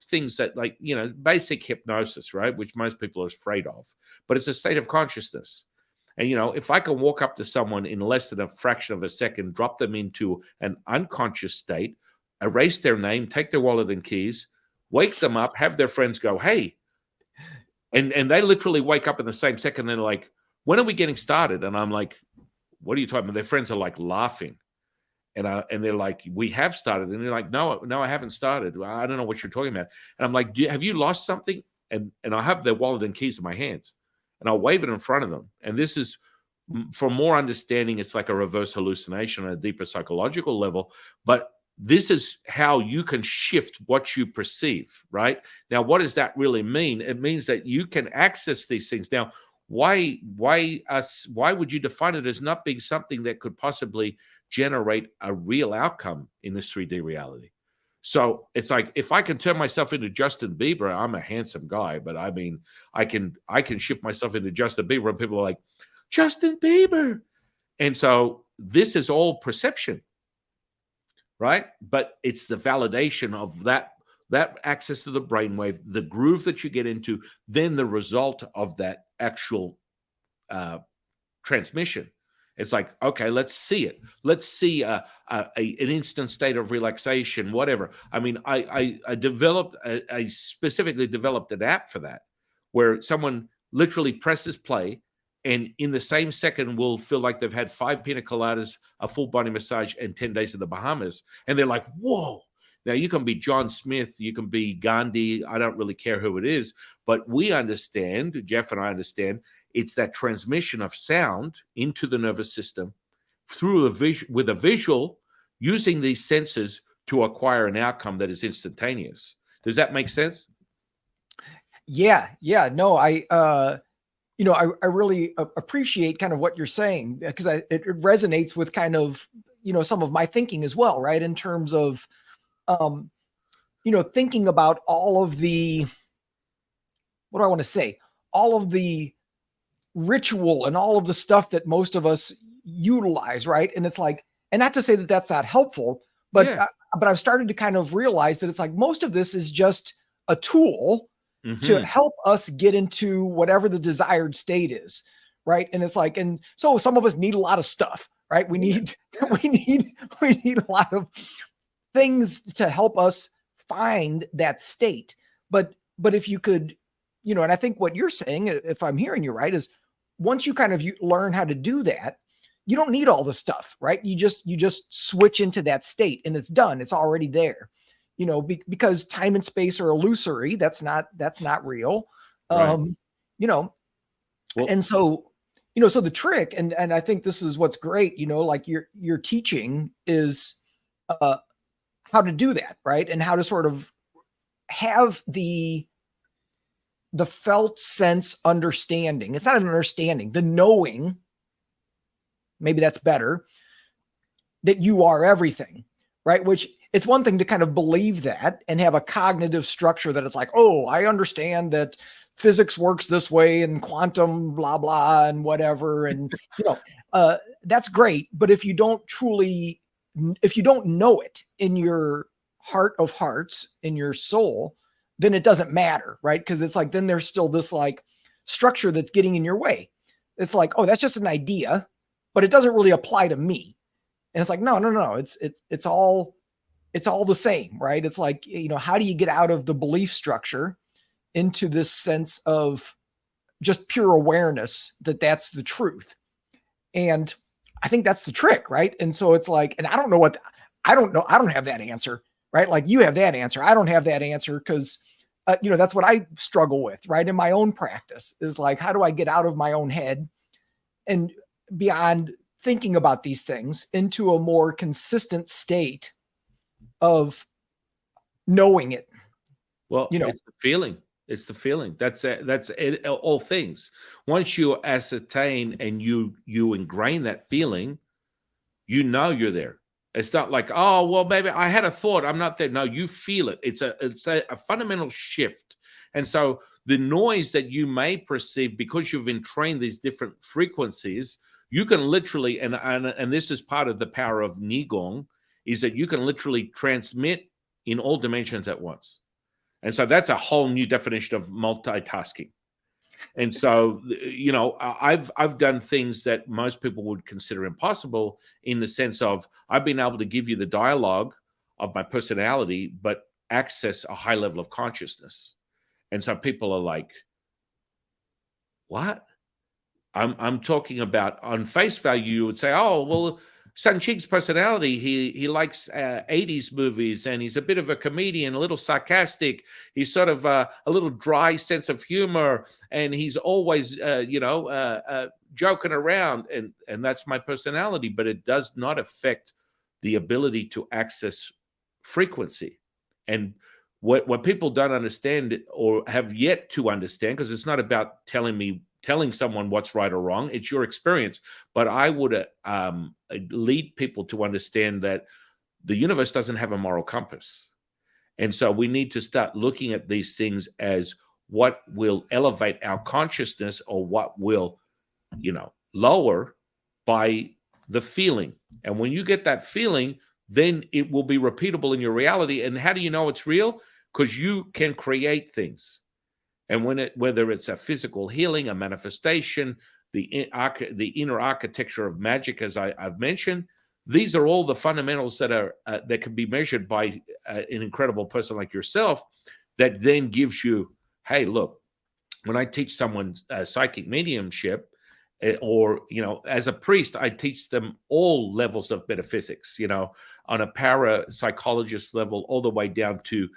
things that like, basic hypnosis, right? Which most people are afraid of. But it's a state of consciousness. And, if I can walk up to someone in less than a fraction of a second, drop them into an unconscious state, erase their name, take their wallet and keys, wake them up, have their friends go, hey. And they literally wake up in the same second. They're like, when are we getting started? And I'm like, what are you talking about? Their friends are like laughing. And they're like, we have started. And they're like, no, I haven't started. I don't know what you're talking about. And I'm like, have you lost something? And I have their wallet and keys in my hands. And I'll wave it in front of them. And this is, for more understanding, it's like a reverse hallucination on a deeper psychological level. But this is how you can shift what you perceive, right? Now, what does that really mean? It means that you can access these things. Now, why would you define it as not being something that could possibly generate a real outcome in this 3D reality? So it's like, if I can turn myself into Justin Bieber, I'm a handsome guy, but I mean, I can shift myself into Justin Bieber and people are like, Justin Bieber. And so this is all perception, right? But it's the validation of that access to the brainwave, the groove that you get into, then the result of that actual transmission. It's like, okay, let's see it. Let's see an instant state of relaxation, whatever. I mean, I developed, I specifically developed an app for that, where someone literally presses play, and in the same second will feel like they've had 5 pina coladas, a full body massage, and 10 days in the Bahamas. And they're like, whoa. Now, you can be John Smith, you can be Gandhi. I don't really care who it is, but we understand, Jeff and I understand, it's that transmission of sound into the nervous system through with a visual, using these senses to acquire an outcome that is instantaneous. Does that make sense? Yeah. No, I really appreciate kind of what you're saying, because it resonates with kind of, some of my thinking as well, right? In terms of, thinking about all of the, what do I want to say? All of the ritual and all of the stuff that most of us utilize, right? And it's like, and not to say that that's not helpful, but Yeah. But I've started to kind of realize that it's like most of this is just a tool to help us get into whatever the desired state is, right? And it's like, and so some of us need a lot of stuff, right? We need a lot of things to help us find that state. But if you could, and I think what you're saying, if I'm hearing you right, is once you kind of learn how to do that, you don't need all the stuff, right? You just switch into that state and it's done. It's already there, because time and space are illusory. That's not real. Right. Well, and so, so the trick, and I think this is what's great, like your teaching is how to do that, right? And how to sort of have the felt sense understanding. It's not an understanding, the knowing, maybe that's better, that you are everything, right? Which it's one thing to kind of believe that and have a cognitive structure that it's like, oh, I understand that physics works this way and quantum blah, blah, and whatever. And, that's great. But if you don't know it in your heart of hearts, in your soul, then it doesn't matter, right? Because it's like, then there's still this like structure that's getting in your way. It's like, oh, that's just an idea, but it doesn't really apply to me. And it's like, no. It's all the same, right? It's like, how do you get out of the belief structure into this sense of just pure awareness that that's the truth? And I think that's the trick, right? And so it's like, and I don't know. I don't have that answer, right? Like you have that answer. I don't have that answer because, that's what I struggle with, right? In my own practice is like, how do I get out of my own head and beyond thinking about these things into a more consistent state of knowing it? Well, it's the feeling. It's the feeling. That's it, all things. Once you ascertain and you ingrain that feeling, you're there. It's not like, oh, well, maybe I had a thought, I'm not there. No, you feel it. It's a fundamental shift. And so the noise that you may perceive, because you've entrained these different frequencies, you can literally, and this is part of the power of Qigong, is that you can literally transmit in all dimensions at once. And so that's a whole new definition of multitasking. And so, I've done things that most people would consider impossible, in the sense of I've been able to give you the dialogue of my personality, but access a high level of consciousness. And so people are like, what? I'm talking about, on face value, you would say, oh, well, Sun Qing's personality, he likes 80s movies, and he's a bit of a comedian, a little sarcastic. He's sort of a little dry sense of humor, and he's always, joking around. And that's my personality, but it does not affect the ability to access frequency. And what people don't understand, or have yet to understand, because it's not about telling someone what's right or wrong, it's your experience. But I would lead people to understand that the universe doesn't have a moral compass. And so we need to start looking at these things as what will elevate our consciousness, or what will, lower by the feeling. And when you get that feeling, then it will be repeatable in your reality. And how do you know it's real? Because you can create things. And whether it's a physical healing, a manifestation, the inner architecture of magic, as I've mentioned. These are all the fundamentals that are that can be measured by an incredible person like yourself, that then gives you, hey, look, when I teach someone psychic mediumship, or, as a priest, I teach them all levels of metaphysics, on a parapsychologist level, all the way down to,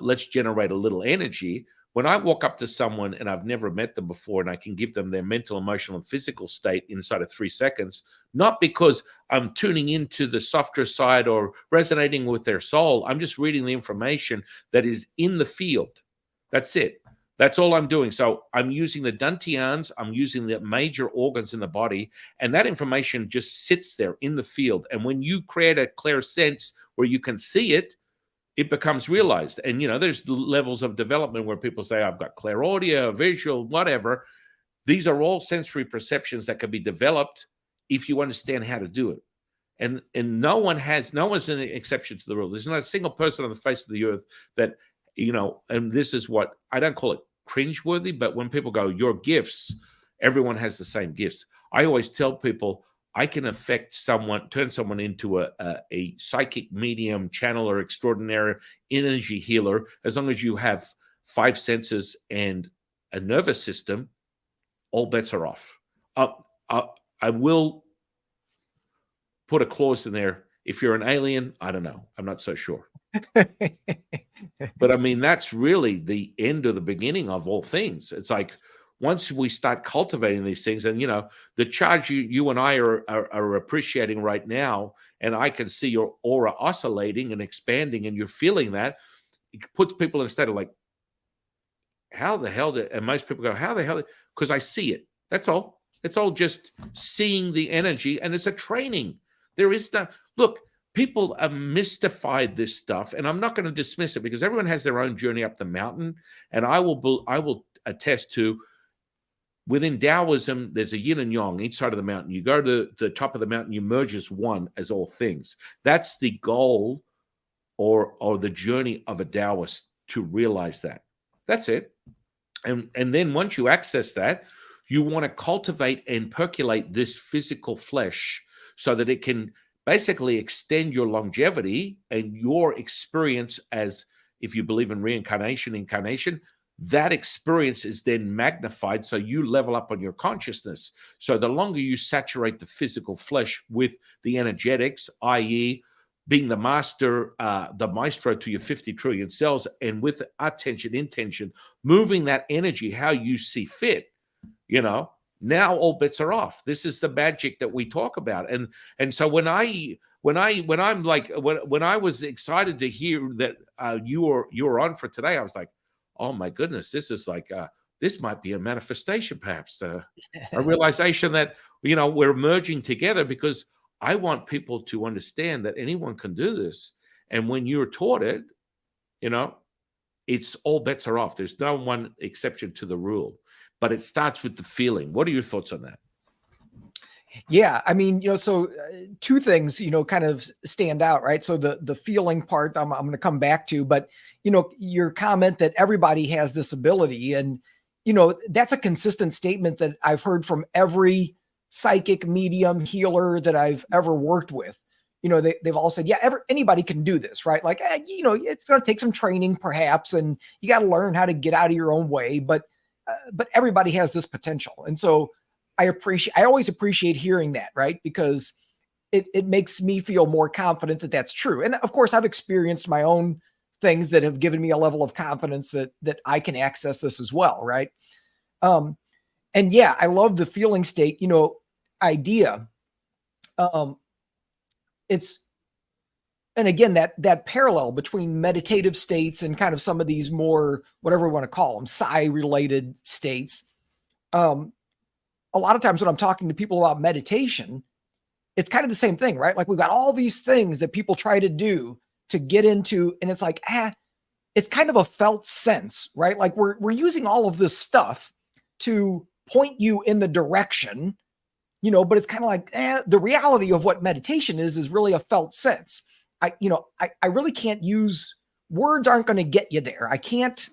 let's generate a little energy. When I walk up to someone and I've never met them before, and I can give them their mental, emotional, and physical state inside of 3 seconds, not because I'm tuning into the softer side or resonating with their soul. I'm just reading the information that is in the field. That's it. That's all I'm doing. So I'm using the dantians, I'm using the major organs in the body, and that information just sits there in the field. And when you create a clear sense where you can see it, it becomes realized. And, there's levels of development where people say, I've got clear audio, visual, whatever. These are all sensory perceptions that can be developed if you understand how to do it. And no one's an exception to the rule. There's not a single person on the face of the earth that, and this is what, I don't call it cringeworthy, but when people go, your gifts, everyone has the same gifts. I always tell people, I can affect someone, turn someone into a psychic medium, channeler, extraordinary energy healer, as long as you have 5 senses and a nervous system. All bets are off. I will put a clause in there. If you're an alien, I don't know. I'm not so sure. But I mean, that's really the end of the beginning of all things. It's like, once we start cultivating these things, and the charge you and I are appreciating right now, and I can see your aura oscillating and expanding, and you're feeling that, it puts people in a state of like, how the hell did, and most people go, how the hell? Because I see it. That's all. It's all just seeing the energy, and it's a training. There is no, look, people have mystified this stuff, and I'm not going to dismiss it, because everyone has their own journey up the mountain, and I will attest to, within Taoism, there's a yin and yang each side of the mountain. You go to the top of the mountain, you merge as one, as all things. That's the goal or the journey of a Taoist, to realize that. That's it. And then once you access that, you want to cultivate and percolate this physical flesh so that it can basically extend your longevity and your experience as, if you believe in reincarnation, incarnation, that experience is then magnified, so you level up on your consciousness. So the longer you saturate the physical flesh with the energetics, i.e., being the master, the maestro to your 50 trillion cells, and with attention, intention, moving that energy how you see fit, now all bets are off. This is the magic that we talk about. And so when I was excited to hear that you were on for today, I was like, oh my goodness, this is like, this might be a manifestation, perhaps, a realization that, we're merging together, because I want people to understand that anyone can do this. And when you're taught it, it's all bets are off. There's no one exception to the rule, but it starts with the feeling. What are your thoughts on that? Yeah, I mean, so 2 things, kind of stand out, right? So the feeling part, I'm going to come back to, but your comment that everybody has this ability, and that's a consistent statement that I've heard from every psychic medium healer that I've ever worked with. They've all said, yeah, anybody can do this, right? Like, it's going to take some training perhaps, and you got to learn how to get out of your own way, but everybody has this potential. And so I always appreciate hearing that, right? Because it makes me feel more confident that that's true. And of course, I've experienced my own things that have given me a level of confidence that I can access this as well, right? And yeah, I love the feeling state, idea. And again, that parallel between meditative states and kind of some of these more, whatever we want to call them, psi-related states. A lot of times when I'm talking to people about meditation, it's kind of the same thing, right? Like, we've got all these things that people try to do to get into, and it's like, it's kind of a felt sense, right? Like, we're using all of this stuff to point you in the direction, but it's kind of like, the reality of what meditation is really a felt sense. I really can't use words, aren't going to get you there. I can't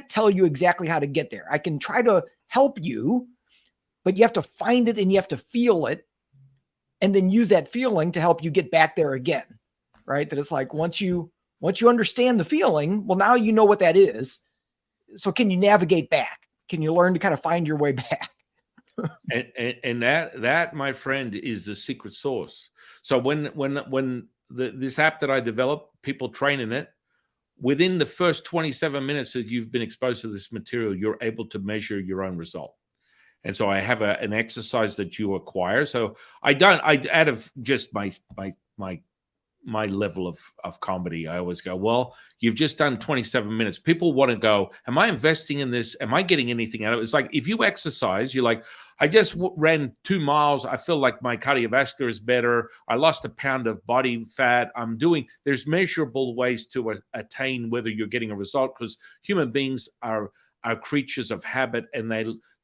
tell you exactly how to get there. I can try to help you, but you have to find it and you have to feel it, and then use that feeling to help you get back there again, right? That it's like, once you understand the feeling, well, now you know what that is. So can you navigate back? Can you learn to kind of find your way back? and that, my friend, is the secret sauce. So when this app that I developed, people train in it, within the first 27 minutes that you've been exposed to this material, you're able to measure your own result. And so I have an exercise that you acquire. So I out of just my level of comedy, I always go, well, you've just done 27 minutes. People want to go, am I investing in this? Am I getting anything out of it? It's like, if you exercise, you're like, I just ran 2 miles. I feel like my cardiovascular is better. I lost 1 pound of body fat. There's measurable ways to attain whether you're getting a result, because human beings are creatures of habit, and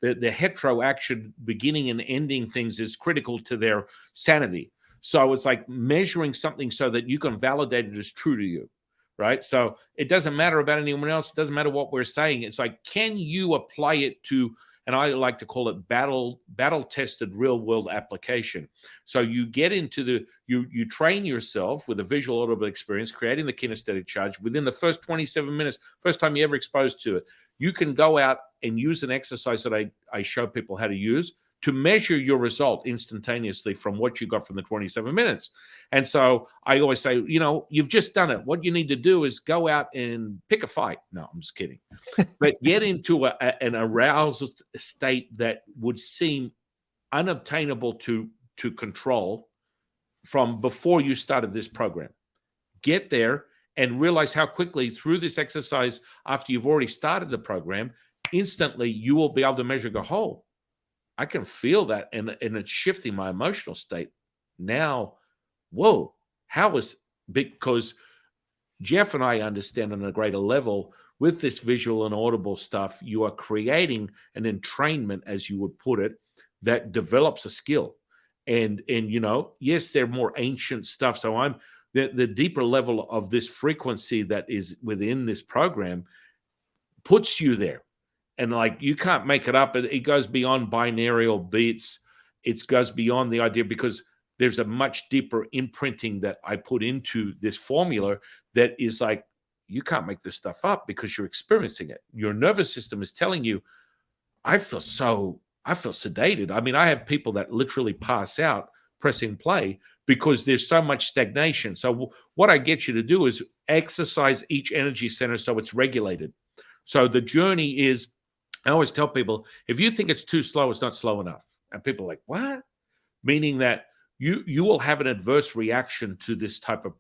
the hetero action, beginning and ending things, is critical to their sanity. So it's like measuring something so that you can validate it as true to you, right? So it doesn't matter about anyone else. It doesn't matter what we're saying. It's like, can you apply it to, and I like to call it battle-tested real-world application. So you get into you train yourself with a visual audible experience, creating the kinesthetic charge within the first 27 minutes, first time you're ever exposed to it. You can go out and use an exercise that I show people how to use to measure your result instantaneously from what you got from the 27 minutes. And so I always say, you've just done it. What you need to do is go out and pick a fight. No, I'm just kidding. But get into an aroused state that would seem unobtainable to control from before you started this program. Get there and realize how quickly, through this exercise, after you've already started the program, instantly you will be able to measure, go, oh, I can feel that, and it's shifting my emotional state. Now, whoa, because Jeff and I understand on a greater level, with this visual and audible stuff, you are creating an entrainment, as you would put it, that develops a skill. And yes, they're more ancient stuff. So the deeper level of this frequency that is within this program puts you there. And like, you can't make it up. It goes beyond binaural beats. It goes beyond the idea, because there's a much deeper imprinting that I put into this formula that is like, you can't make this stuff up because you're experiencing it. Your nervous system is telling you, I feel sedated. I mean, I have people that literally pass out pressing play because there's so much stagnation. So what I get you to do is exercise each energy center so it's regulated. So the journey is, I always tell people, if you think it's too slow, it's not slow enough. And people are like, what? Meaning that you will have an adverse reaction to this type of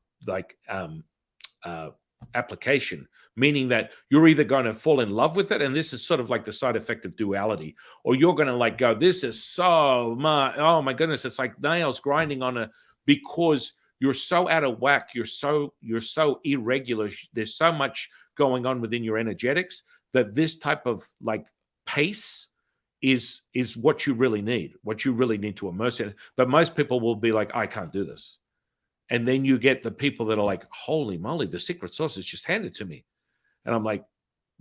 application, meaning that you're either going to fall in love with it, and this is sort of like the side effect of duality, or you're going to go, this is so much, oh my goodness, it's like nails grinding on because you're so out of whack, you're so irregular, there's so much going on within your energetics that this type of pace is what you really need to immerse in. But most people will be like, I can't do this. And then you get the people that are like, holy moly, the secret sauce is just handed to me. And I'm like,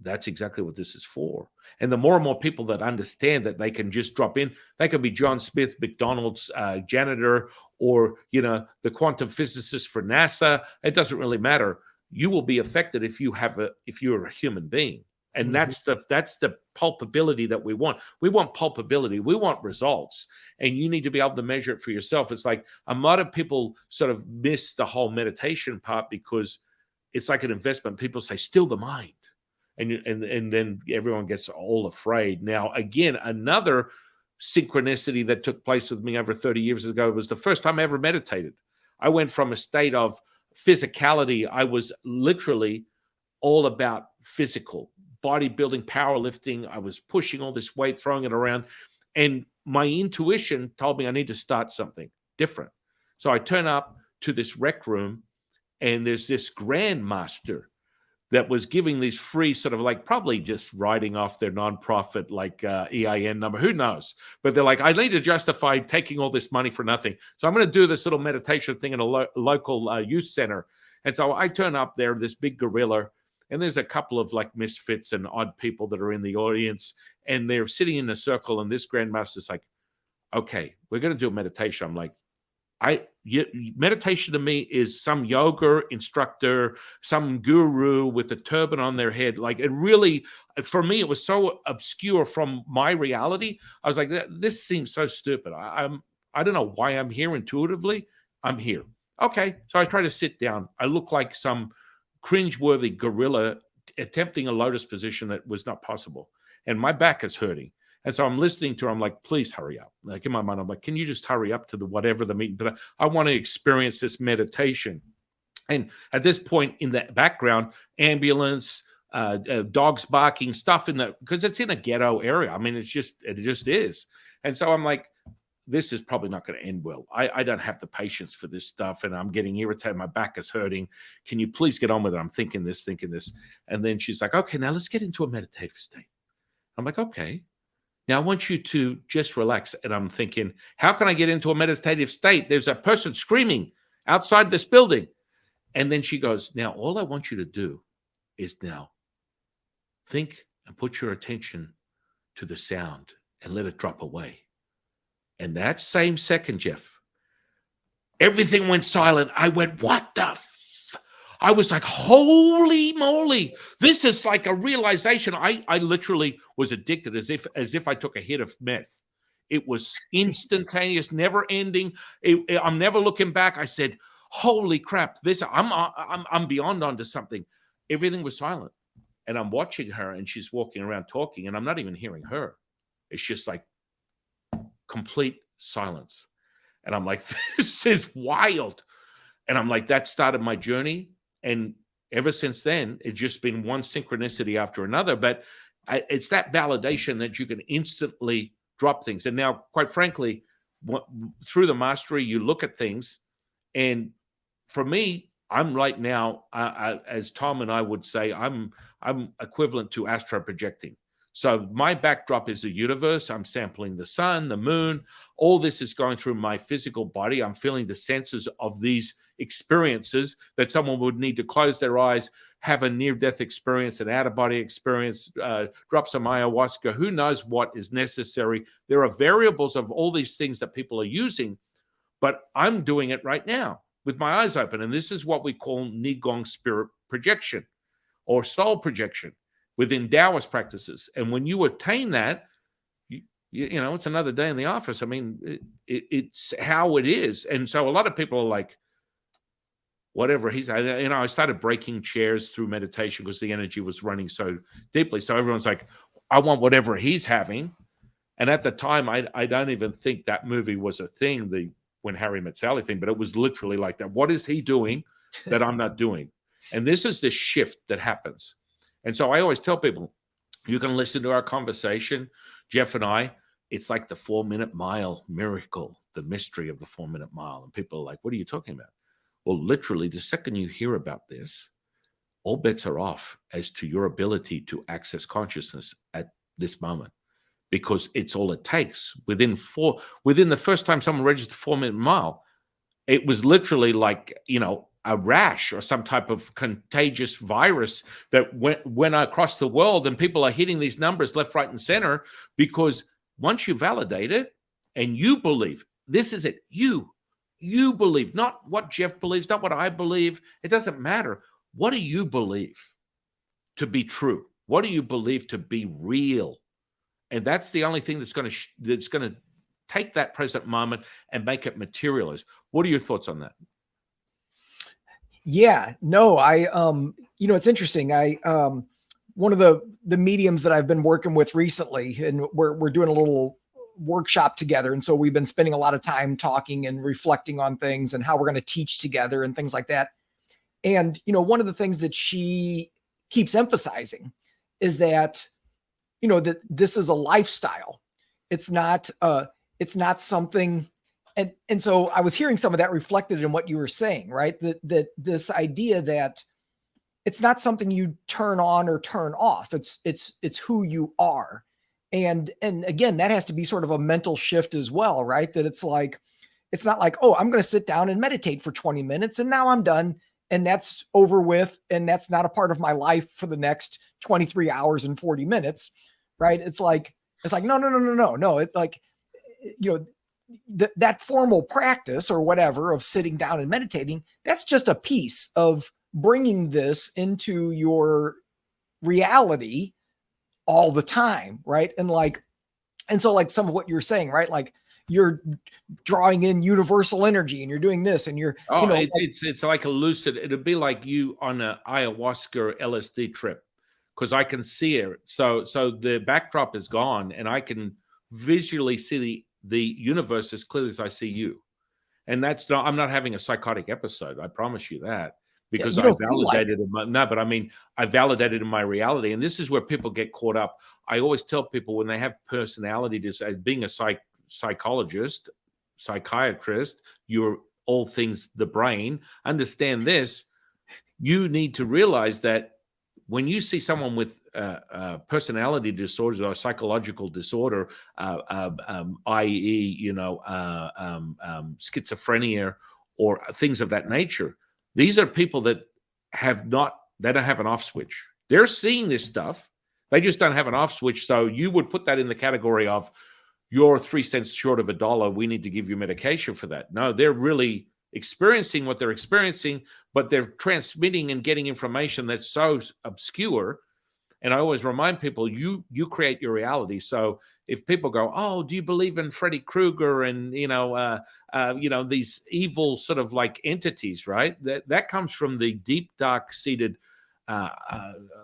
that's exactly what this is for. And the more and more people that understand that they can just drop in, they could be John Smith, McDonald's janitor, or, the quantum physicist for NASA. It doesn't really matter. You will be affected if you're a human being. And that's the pulpability that we want. We want pulpability. We want results. And you need to be able to measure it for yourself. It's like a lot of people sort of miss the whole meditation part because it's like an investment. People say, still the mind. And then everyone gets all afraid. Now, again, another synchronicity that took place with me over 30 years ago was the first time I ever meditated. I went from a state of physicality. I was literally all about physical, bodybuilding, powerlifting. I was pushing all this weight, throwing it around. And my intuition told me I need to start something different. So I turn up to this rec room, and there's this grandmaster that was giving these free sort of probably just writing off their nonprofit EIN number, who knows? But they're like, I need to justify taking all this money for nothing. So I'm going to do this little meditation thing in a local youth center. And so I turn up there, this big gorilla, and there's a couple of like misfits and odd people that are in the audience, and they're sitting in a circle, and this grandmaster's like, okay, we're going to do a meditation. I'm like, meditation to me is some yoga instructor, some guru with a turban on their head. Like, it really, for me, it was so obscure from my reality. I was like, this seems so stupid. I don't know why I'm here intuitively. I'm here. Okay. So I try to sit down. I look like some cringeworthy gorilla attempting a lotus position that was not possible. And my back is hurting. And so I'm listening to her. I'm like, please hurry up. Like, in my mind, I'm like, can you just hurry up to whatever the meeting? But I want to experience this meditation. And at this point in the background, ambulance, dogs barking, stuff because it's in a ghetto area. I mean, it just is. And so I'm like, this is probably not going to end well. I don't have the patience for this stuff, and I'm getting irritated. My back is hurting. Can you please get on with it? I'm thinking this. And then she's like, okay, now let's get into a meditative state. I'm like, okay. Now I want you to just relax. And I'm thinking, how can I get into a meditative state? There's a person screaming outside this building. And then she goes, now all I want you to do is now think and put your attention to the sound and let it drop away. And that same second, Jeff, everything went silent. I went, what the I was like, holy moly, this is like a realization. I literally was addicted as if I took a hit of meth. It was instantaneous, never ending. I'm never looking back. I said, holy crap, I'm beyond onto something. Everything was silent. And I'm watching her, and she's walking around talking, and I'm not even hearing her. It's just like complete silence. And I'm like, this is wild. And I'm like, that started my journey. And ever since then, it's just been one synchronicity after another. But it's that validation that you can instantly drop things. And now, quite frankly, through the mastery, you look at things. And for me, I'm right now, as Tom and I would say, I'm equivalent to astro projecting. So my backdrop is the universe. I'm sampling the sun, the moon. All this is going through my physical body. I'm feeling the senses of these experiences that someone would need to close their eyes, have a near-death experience, an out-of-body experience, drop some ayahuasca. Who knows what is necessary? There are variables of all these things that people are using, but I'm doing it right now with my eyes open. And this is what we call Nigong spirit projection or soul projection within Taoist practices. And when you attain that, you know, it's another day in the office. I mean, it's how it is. And so a lot of people are like, whatever I started breaking chairs through meditation because the energy was running so deeply. So everyone's like, I want whatever he's having. And at the time, I don't even think that movie was a thing, the When Harry Met Sally thing, but it was literally like that. What is he doing that I'm not doing? And this is the shift that happens. And so I always tell people, you can listen to our conversation, Jeff and I. It's like the 4-minute mile miracle, the mystery of the 4-minute mile. And people are like, what are you talking about? Well, literally, the second you hear about this, all bets are off as to your ability to access consciousness at this moment, because it's all it takes. Within the first time someone registered 4-minute mile, it was literally like, you know, a rash or some type of contagious virus that went across the world, and people are hitting these numbers left, right, and center, because once you validate it and you believe, this is it, you believe, not what Jeff believes, not what I believe. It doesn't matter. What do you believe to be true? What do you believe to be real? And that's the only thing that's going to take that present moment and make it materialize. What are your thoughts on that? Yeah, no, you know, it's interesting. One of the mediums that I've been working with recently, and we're doing a little workshop together. And so we've been spending a lot of time talking and reflecting on things and how we're going to teach together and things like that. And, you know, one of the things that she keeps emphasizing is that, you know, that this is a lifestyle. It's not something. And so I was hearing some of that reflected in what you were saying, right? That this idea that it's not something you turn on or turn off. It's who you are. And again, that has to be sort of a mental shift as well, right? That it's not like, oh, I'm going to sit down and meditate for 20 minutes and now I'm done. and that's over with, and that's not a part of my life for the next 23 hours and 40 minutes, right? It's like, no. It's like, that formal practice or whatever of sitting down and meditating, that's just a piece of bringing this into your reality all the time, right? And so like some of what you're saying, right? Like you're drawing in universal energy and you're doing this and you're, it's like a lucid. It'd be like you on an ayahuasca or LSD trip, because I can see it. So the backdrop is gone and I can visually see the universe as clearly as I see you. And I'm not having a psychotic episode. I promise you that, because I validated it. I validated in my reality. And this is where people get caught up. I always tell people when they have personality disorder, being a psychologist, psychiatrist, you're all things the brain, understand this. You need to realize that when you see someone with personality disorders or psychological disorder, i.e., schizophrenia or things of that nature, these are people that they don't have an off switch. They're seeing this stuff. They just don't have an off switch. So you would put that in the category of, you're 3 cents short of $1. We need to give you medication for that. No, they're really experiencing what they're experiencing, but they're transmitting and getting information that's so obscure. And I always remind people, you create your reality. So if people go, oh, do you believe in Freddy Krueger and these evil sort of like entities, right? That comes from the deep, dark seated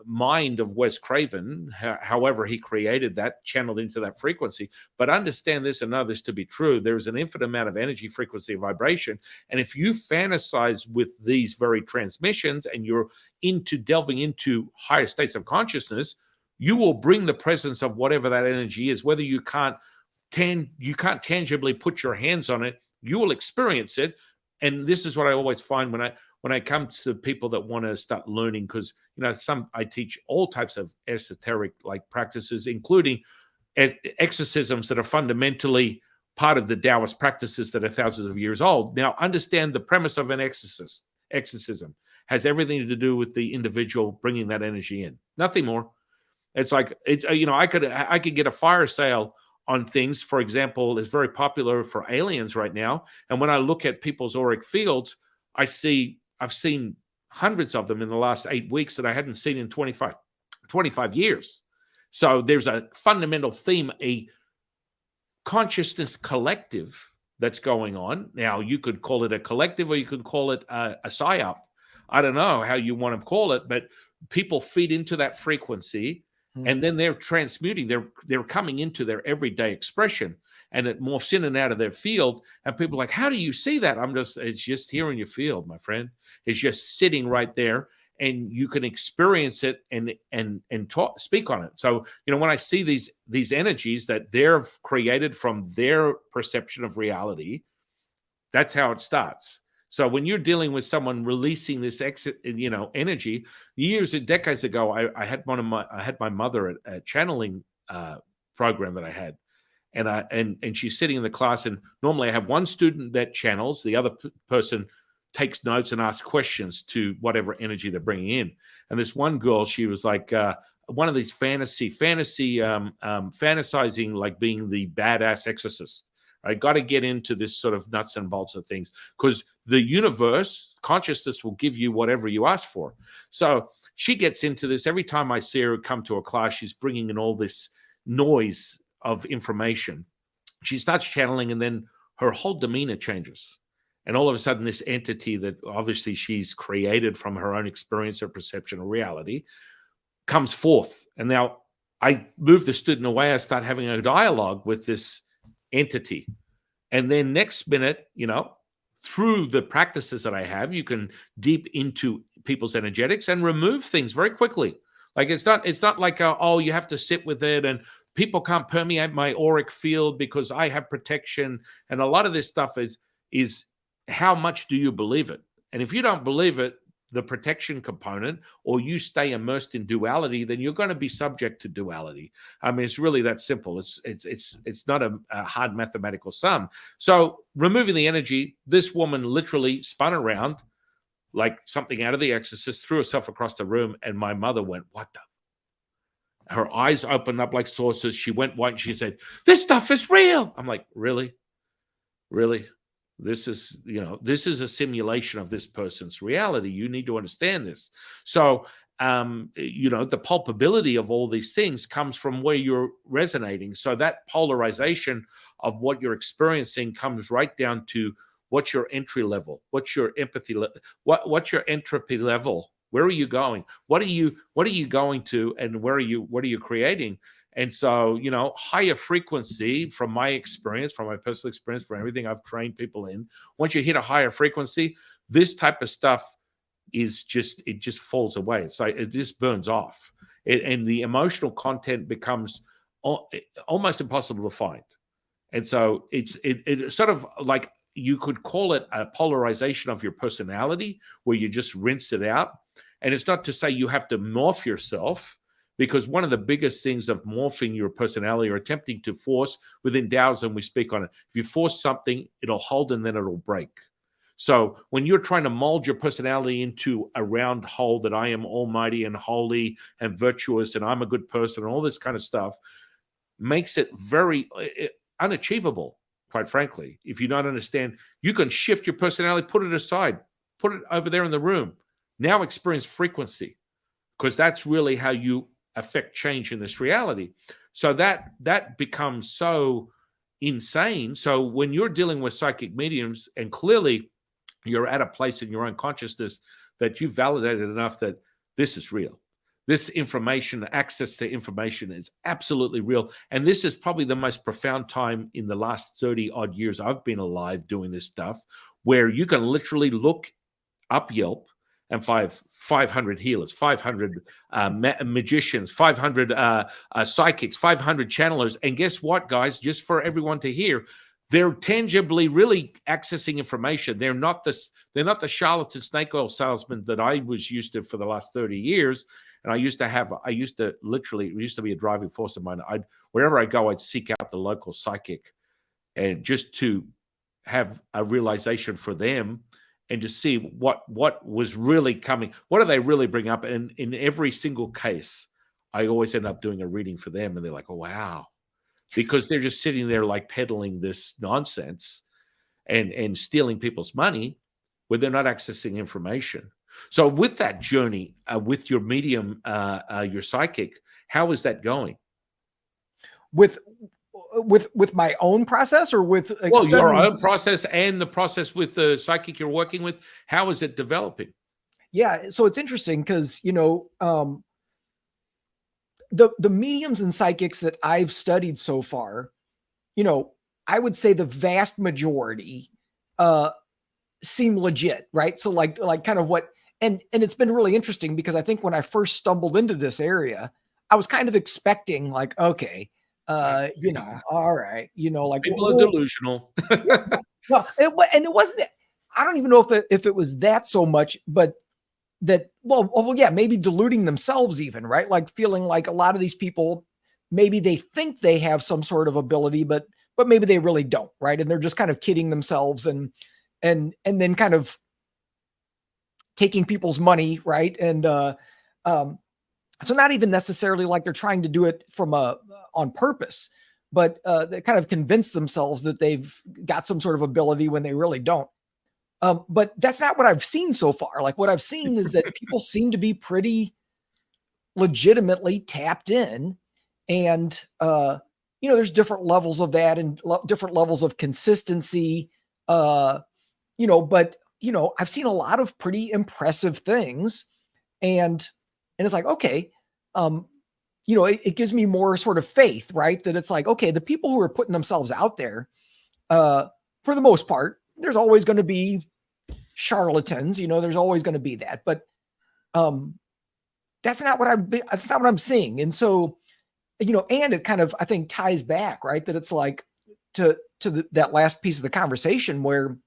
mind of Wes Craven, however he created that, channeled into that frequency. But understand this and know this to be true. There's an infinite amount of energy, frequency, and vibration. And if you fantasize with these very transmissions and you're delving into higher states of consciousness, you will bring the presence of whatever that energy is. Whether you can't tangibly put your hands on it, you will experience it. And this is what I always find when I come to people that want to start learning, because I teach all types of esoteric like practices, including exorcisms that are fundamentally part of the Taoist practices that are thousands of years old. Now, understand the premise of an exorcism has everything to do with the individual bringing that energy in, nothing more. It's like I could get a fire sale on things. For example, it's very popular for aliens right now. And when I look at people's auric fields, I've seen hundreds of them in the last 8 weeks that I hadn't seen in 25 years. So there's a fundamental theme, a consciousness collective that's going on. Now, you could call it a collective or you could call it a psyop. I don't know how you want to call it, but people feed into that frequency and then they're transmuting. They're coming into their everyday expression, and it morphs in and out of their field. And people are like, how do you see that? It's just here in your field, my friend. It's just sitting right there, and you can experience it and speak on it. So, when I see these energies that they're created from their perception of reality, that's how it starts. So when you're dealing with someone releasing this energy, years and decades ago, I had my mother at a channeling program that I had. And she's sitting in the class, and normally I have one student that channels, the other person takes notes and asks questions to whatever energy they're bringing in. And this one girl, she was like one of these fantasizing like being the badass exorcist. I got to get into this sort of nuts and bolts of things, because the universe, consciousness, will give you whatever you ask for. So she gets into this. Every time I see her come to a class, she's bringing in all this noise of information. She starts channeling, and then her whole demeanor changes. And all of a sudden, this entity that obviously she's created from her own experience or perception of reality comes forth. And now I move the student away. I start having a dialogue with this entity. And then next minute, through the practices that I have, you can deep into people's energetics and remove things very quickly. Like it's not like, you have to sit with it and people can't permeate my auric field because I have protection. And a lot of this stuff is how much do you believe it? And if you don't believe it, the protection component, or you stay immersed in duality, then you're going to be subject to duality. I mean, it's really that simple. It's not a hard mathematical sum. So removing the energy, this woman literally spun around, like something out of The Exorcist, threw herself across the room, and my mother went, "What the?" Her eyes opened up like saucers. She went white and she said, "This stuff is real." I'm like, "Really? Really? This is, this is a simulation of this person's reality. You need to understand this." So, the pulpability of all these things comes from where you're resonating. So that polarization of what you're experiencing comes right down to what's your entry level, what's your empathy level, what's your entropy level, where are you going, what are you going to, and what are you creating? And so, higher frequency, from my experience, from my personal experience, from everything I've trained people in, once you hit a higher frequency, this type of stuff it just falls away. It's like it just burns off. And the emotional content becomes almost impossible to find. And so it's sort of like, you could call it a polarization of your personality, where you just rinse it out. And it's not to say you have to morph yourself, because one of the biggest things of morphing your personality, or attempting to force, within Taoism, we speak on it. If you force something, it'll hold and then it'll break. So when you're trying to mold your personality into a round hole that I am almighty and holy and virtuous and I'm a good person and all this kind of stuff, makes it very unachievable, quite frankly. If you don't understand, you can shift your personality, put it aside, put it over there in the room. Now experience frequency, because that's really how you affect change in this reality. So that becomes so insane. So when you're dealing with psychic mediums, and clearly you're at a place in your own consciousness that you've validated enough that this is real. This information, access to information, is absolutely real. And this is probably the most profound time in the last 30 odd years I've been alive doing this stuff, where you can literally look up Yelp and 500 healers, 500 magicians, 500 psychics, 500 channelers. And guess what, guys? Just for everyone to hear, they're tangibly really accessing information. They're not the charlatan snake oil salesman that I was used to for the last 30 years. And it used to be a driving force of mine. Wherever I go, I'd seek out the local psychic, and just to have a realization for them, and to see what was really coming. What do they really bring up? And in every single case, I always end up doing a reading for them, and they're like, "Oh, wow." Because they're just sitting there like peddling this nonsense and stealing people's money, where they're not accessing information. So with that journey, with your medium, your psychic, how is that going? With my own process, or with your own process and the process with the psychic you're working with? How is it developing? Yeah, so it's interesting because the mediums and psychics that I've studied so far, I would say the vast majority seem legit, right? So like kind of what, and it's been really interesting, because I think when I first stumbled into this area, I was kind of expecting like, okay, all right, like people are delusional. Well, it wasn't. I don't even know if it was that so much, but that, well, yeah, maybe deluding themselves even, right? Like feeling like a lot of these people, maybe they think they have some sort of ability, but maybe they really don't, right? And they're just kind of kidding themselves, and then kind of taking people's money, right? And so not even necessarily like they're trying to do it on purpose, but they kind of convince themselves that they've got some sort of ability when they really don't. But that's not what I've seen so far. Like what I've seen is that people seem to be pretty legitimately tapped in, and there's different levels of that, and different levels of consistency. But I've seen a lot of pretty impressive things, and it's like, okay, it gives me more sort of faith, right? That it's like, okay, the people who are putting themselves out there, for the most part, there's always going to be charlatans, there's always going to be that, but that's not what I'm seeing. And so, and it kind of, I think, ties back, right? That it's like to that last piece of the conversation where,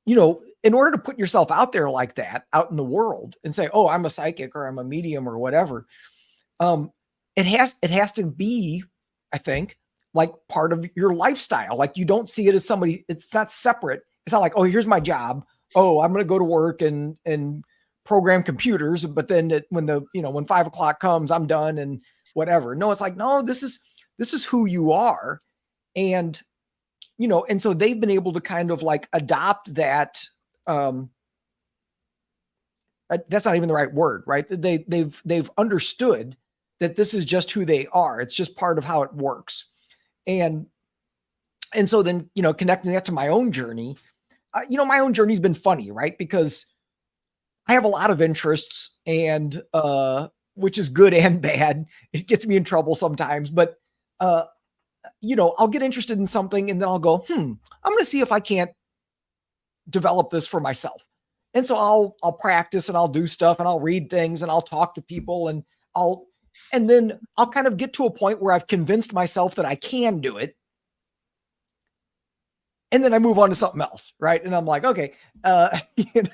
in order to put yourself out there like that, out in the world, and say, oh, I'm a psychic, or I'm a medium, or whatever, it has to be, I think, like part of your lifestyle. Like you don't see it as somebody, it's not separate. It's not like, oh, here's my job. oh, I'm going to go to work and program computers, but then when 5 o'clock comes, I'm done and whatever. No, it's like, no, this is who you are. And, and so they've been able to kind of like adopt that. That's not even the right word, right? They've understood that this is just who they are. It's just part of how it works. And so then, connecting that to my own journey, my own journey's been funny, right? Because I have a lot of interests and, which is good and bad. It gets me in trouble sometimes, but, I'll get interested in something and then I'll go, I'm going to see if I can't develop this for myself. And so I'll practice and I'll do stuff and I'll read things and I'll talk to people and then I'll kind of get to a point where I've convinced myself that I can do it. And then I move on to something else. Right. And I'm like, okay, and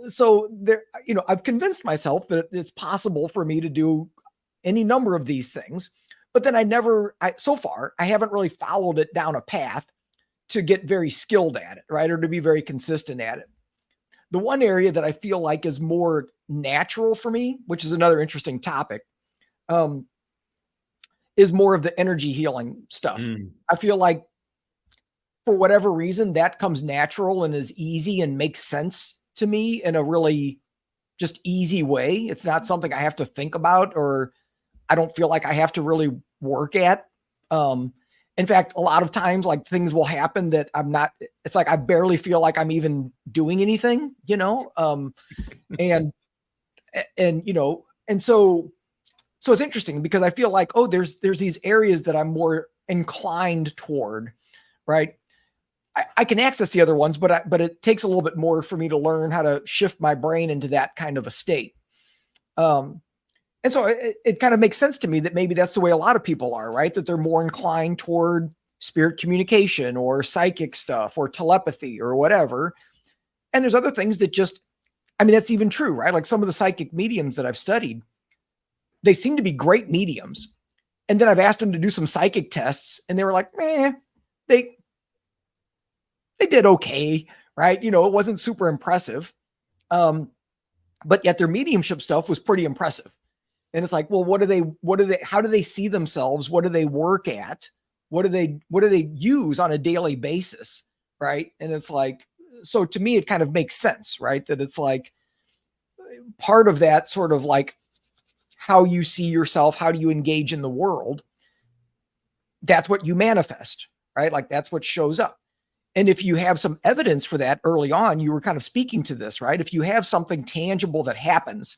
so there, I've convinced myself that it's possible for me to do any number of these things, but then so far, I haven't really followed it down a path to get very skilled at it, right? Or to be very consistent at it. The one area that I feel like is more natural for me, which is another interesting topic, is more of the energy healing stuff. I feel like for whatever reason, that comes natural and is easy and makes sense to me in a really just easy way. It's not something I have to think about, or I don't feel like I have to really work at. In fact, a lot of times, like, things will happen that it's like I barely feel like I'm even doing anything, and so it's interesting because I feel like, oh, there's these areas that I'm more inclined toward, right? I can access the other ones, but it takes a little bit more for me to learn how to shift my brain into that kind of a state. And so it kind of makes sense to me that maybe that's the way a lot of people are, right? That they're more inclined toward spirit communication or psychic stuff or telepathy or whatever. And there's other things that that's even true, right? Like some of the psychic mediums that I've studied, they seem to be great mediums. And then I've asked them to do some psychic tests and they were like, they did okay, right? It wasn't super impressive. But yet their mediumship stuff was pretty impressive. And it's like, well, how do they see themselves? What do they work at? What do they use on a daily basis? Right. And it's like, so to me, it kind of makes sense, right? That it's like part of that sort of like how you see yourself, how do you engage in the world? That's what you manifest, right? Like that's what shows up. And if you have some evidence for that early on, you were kind of speaking to this, right? If you have something tangible that happens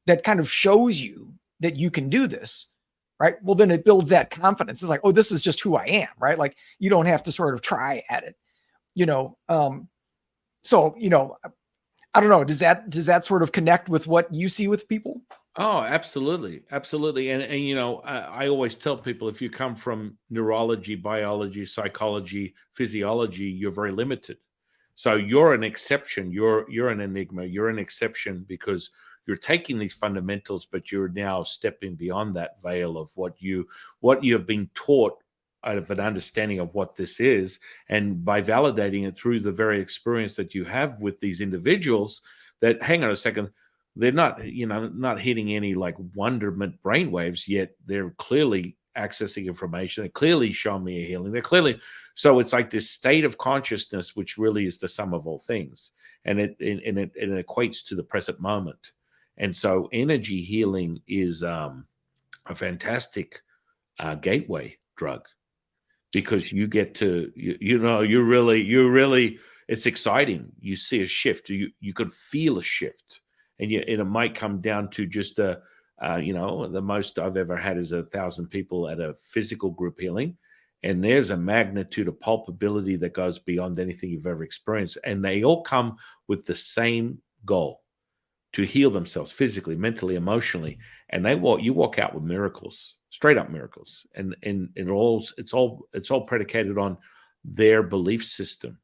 that kind of shows you that you can do this, right? Well, then it builds that confidence. It's like, oh, this is just who I am, right? Like you don't have to sort of try at it, so, I don't know. Does that sort of connect with what you see with people? Oh, absolutely. Absolutely. And I always tell people, if you come from neurology, biology, psychology, physiology, you're very limited. So you're an exception. You're an enigma. You're an exception because you're taking these fundamentals, but you're now stepping beyond that veil of what you have been taught out of an understanding of what this is. And by validating it through the very experience that you have with these individuals, that, hang on a second, they're not, not hitting any like wonderment brainwaves, yet they're clearly accessing information. They're clearly showing me a healing. They're clearly, so it's like this state of consciousness, which really is the sum of all things. And it equates to the present moment. And so energy healing is a fantastic gateway drug, because you get to, you're really, it's exciting. You see a shift. You could feel a shift. And it might come down to just the most I've ever had is 1,000 people at a physical group healing. And there's a magnitude of palpability that goes beyond anything you've ever experienced. And they all come with the same goal: to heal themselves physically, mentally, emotionally. And you walk out with miracles, straight up miracles. And it's all predicated on their belief system.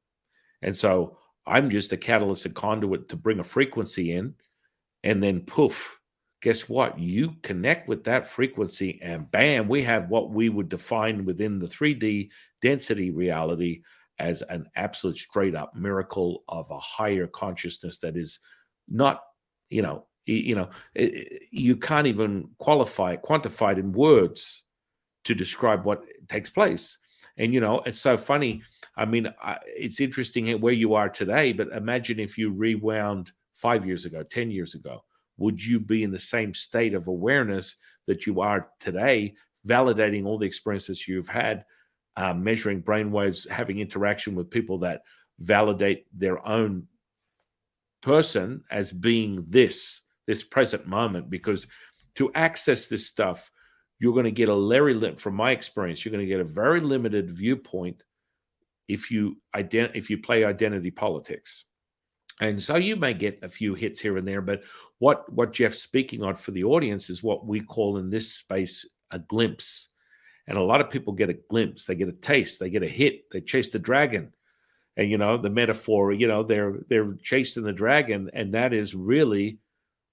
And so I'm just a catalyst, a conduit to bring a frequency in, and then poof, guess what? You connect with that frequency and bam, we have what we would define within the 3D density reality as an absolute straight up miracle of a higher consciousness that is not, you can't even quantify it in words to describe what takes place. And, it's so funny. I mean, it's interesting where you are today, but imagine if you rewound 5 years ago, 10 years ago, would you be in the same state of awareness that you are today, validating all the experiences you've had, measuring brainwaves, having interaction with people that validate their own person as being this present moment? Because to access this stuff, you're going to get from my experience, you're going to get a very limited viewpoint if you play identity politics. And so you may get a few hits here and there, but what Jeff's speaking on for the audience is what we call in this space a glimpse. And a lot of people get a glimpse, they get a taste, they get a hit, they chase the dragon. And the metaphor, they're chasing the dragon, and that is really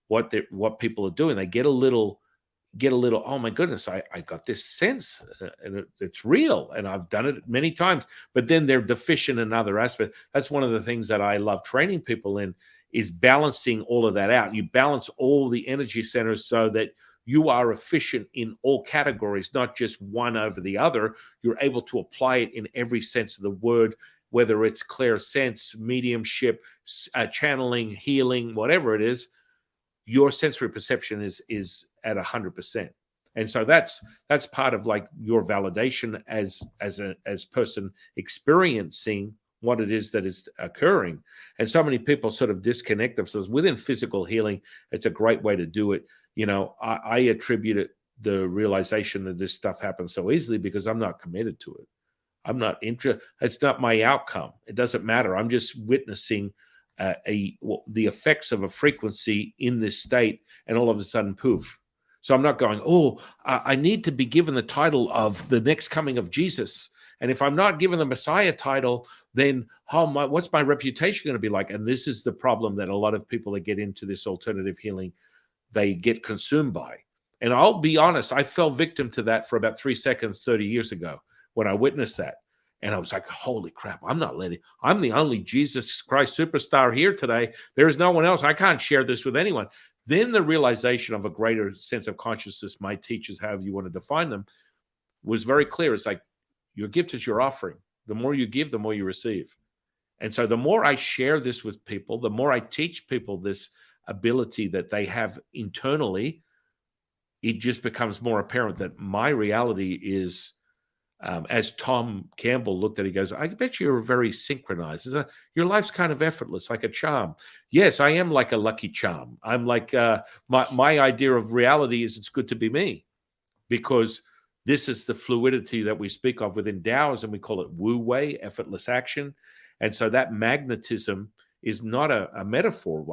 what people are doing. They get a little, oh my goodness, I got this sense, and it's real, and I've done it many times. But then they're deficient in other aspects. That's one of the things that I love training people in, is balancing all of that out. You balance all the energy centers so that you are efficient in all categories, not just one over the other. You're able to apply it in every sense of the word, whether it's clear sense, mediumship, channeling, healing, whatever it is. Your sensory perception is at 100%. And so that's part of like your validation as person experiencing what it is that is occurring. And so many people sort of disconnect themselves within physical healing. It's a great way to do it. I attribute it, the realization that this stuff happens so easily, because I'm not committed to it. I'm not interested. It's not my outcome. It doesn't matter. I'm just witnessing the effects of a frequency in this state, and all of a sudden, poof. So I'm not going, I need to be given the title of the next coming of Jesus. And if I'm not given the Messiah title, then what's my reputation going to be like? And this is the problem that a lot of people that get into this alternative healing, they get consumed by. And I'll be honest, I fell victim to that for about 3 seconds 30 years ago when I witnessed that. And I was like, holy crap, I'm the only Jesus Christ superstar here today. There's no one else. I can't share this with anyone. Then the realization of a greater sense of consciousness, my teachers, however you want to define them, was very clear. It's like, your gift is your offering. The more you give, the more you receive. And so the more I share this with people, the more I teach people this ability that they have internally, it just becomes more apparent that my reality is, as Tom Campbell looked at it, he goes, I bet you're very synchronized. Your life's kind of effortless, like a charm. Yes, I am like a lucky charm. I'm like, my idea of reality is it's good to be me, because this is the fluidity that we speak of within Taoism. We call it Wu Wei, effortless action. And so that magnetism is not a metaphor.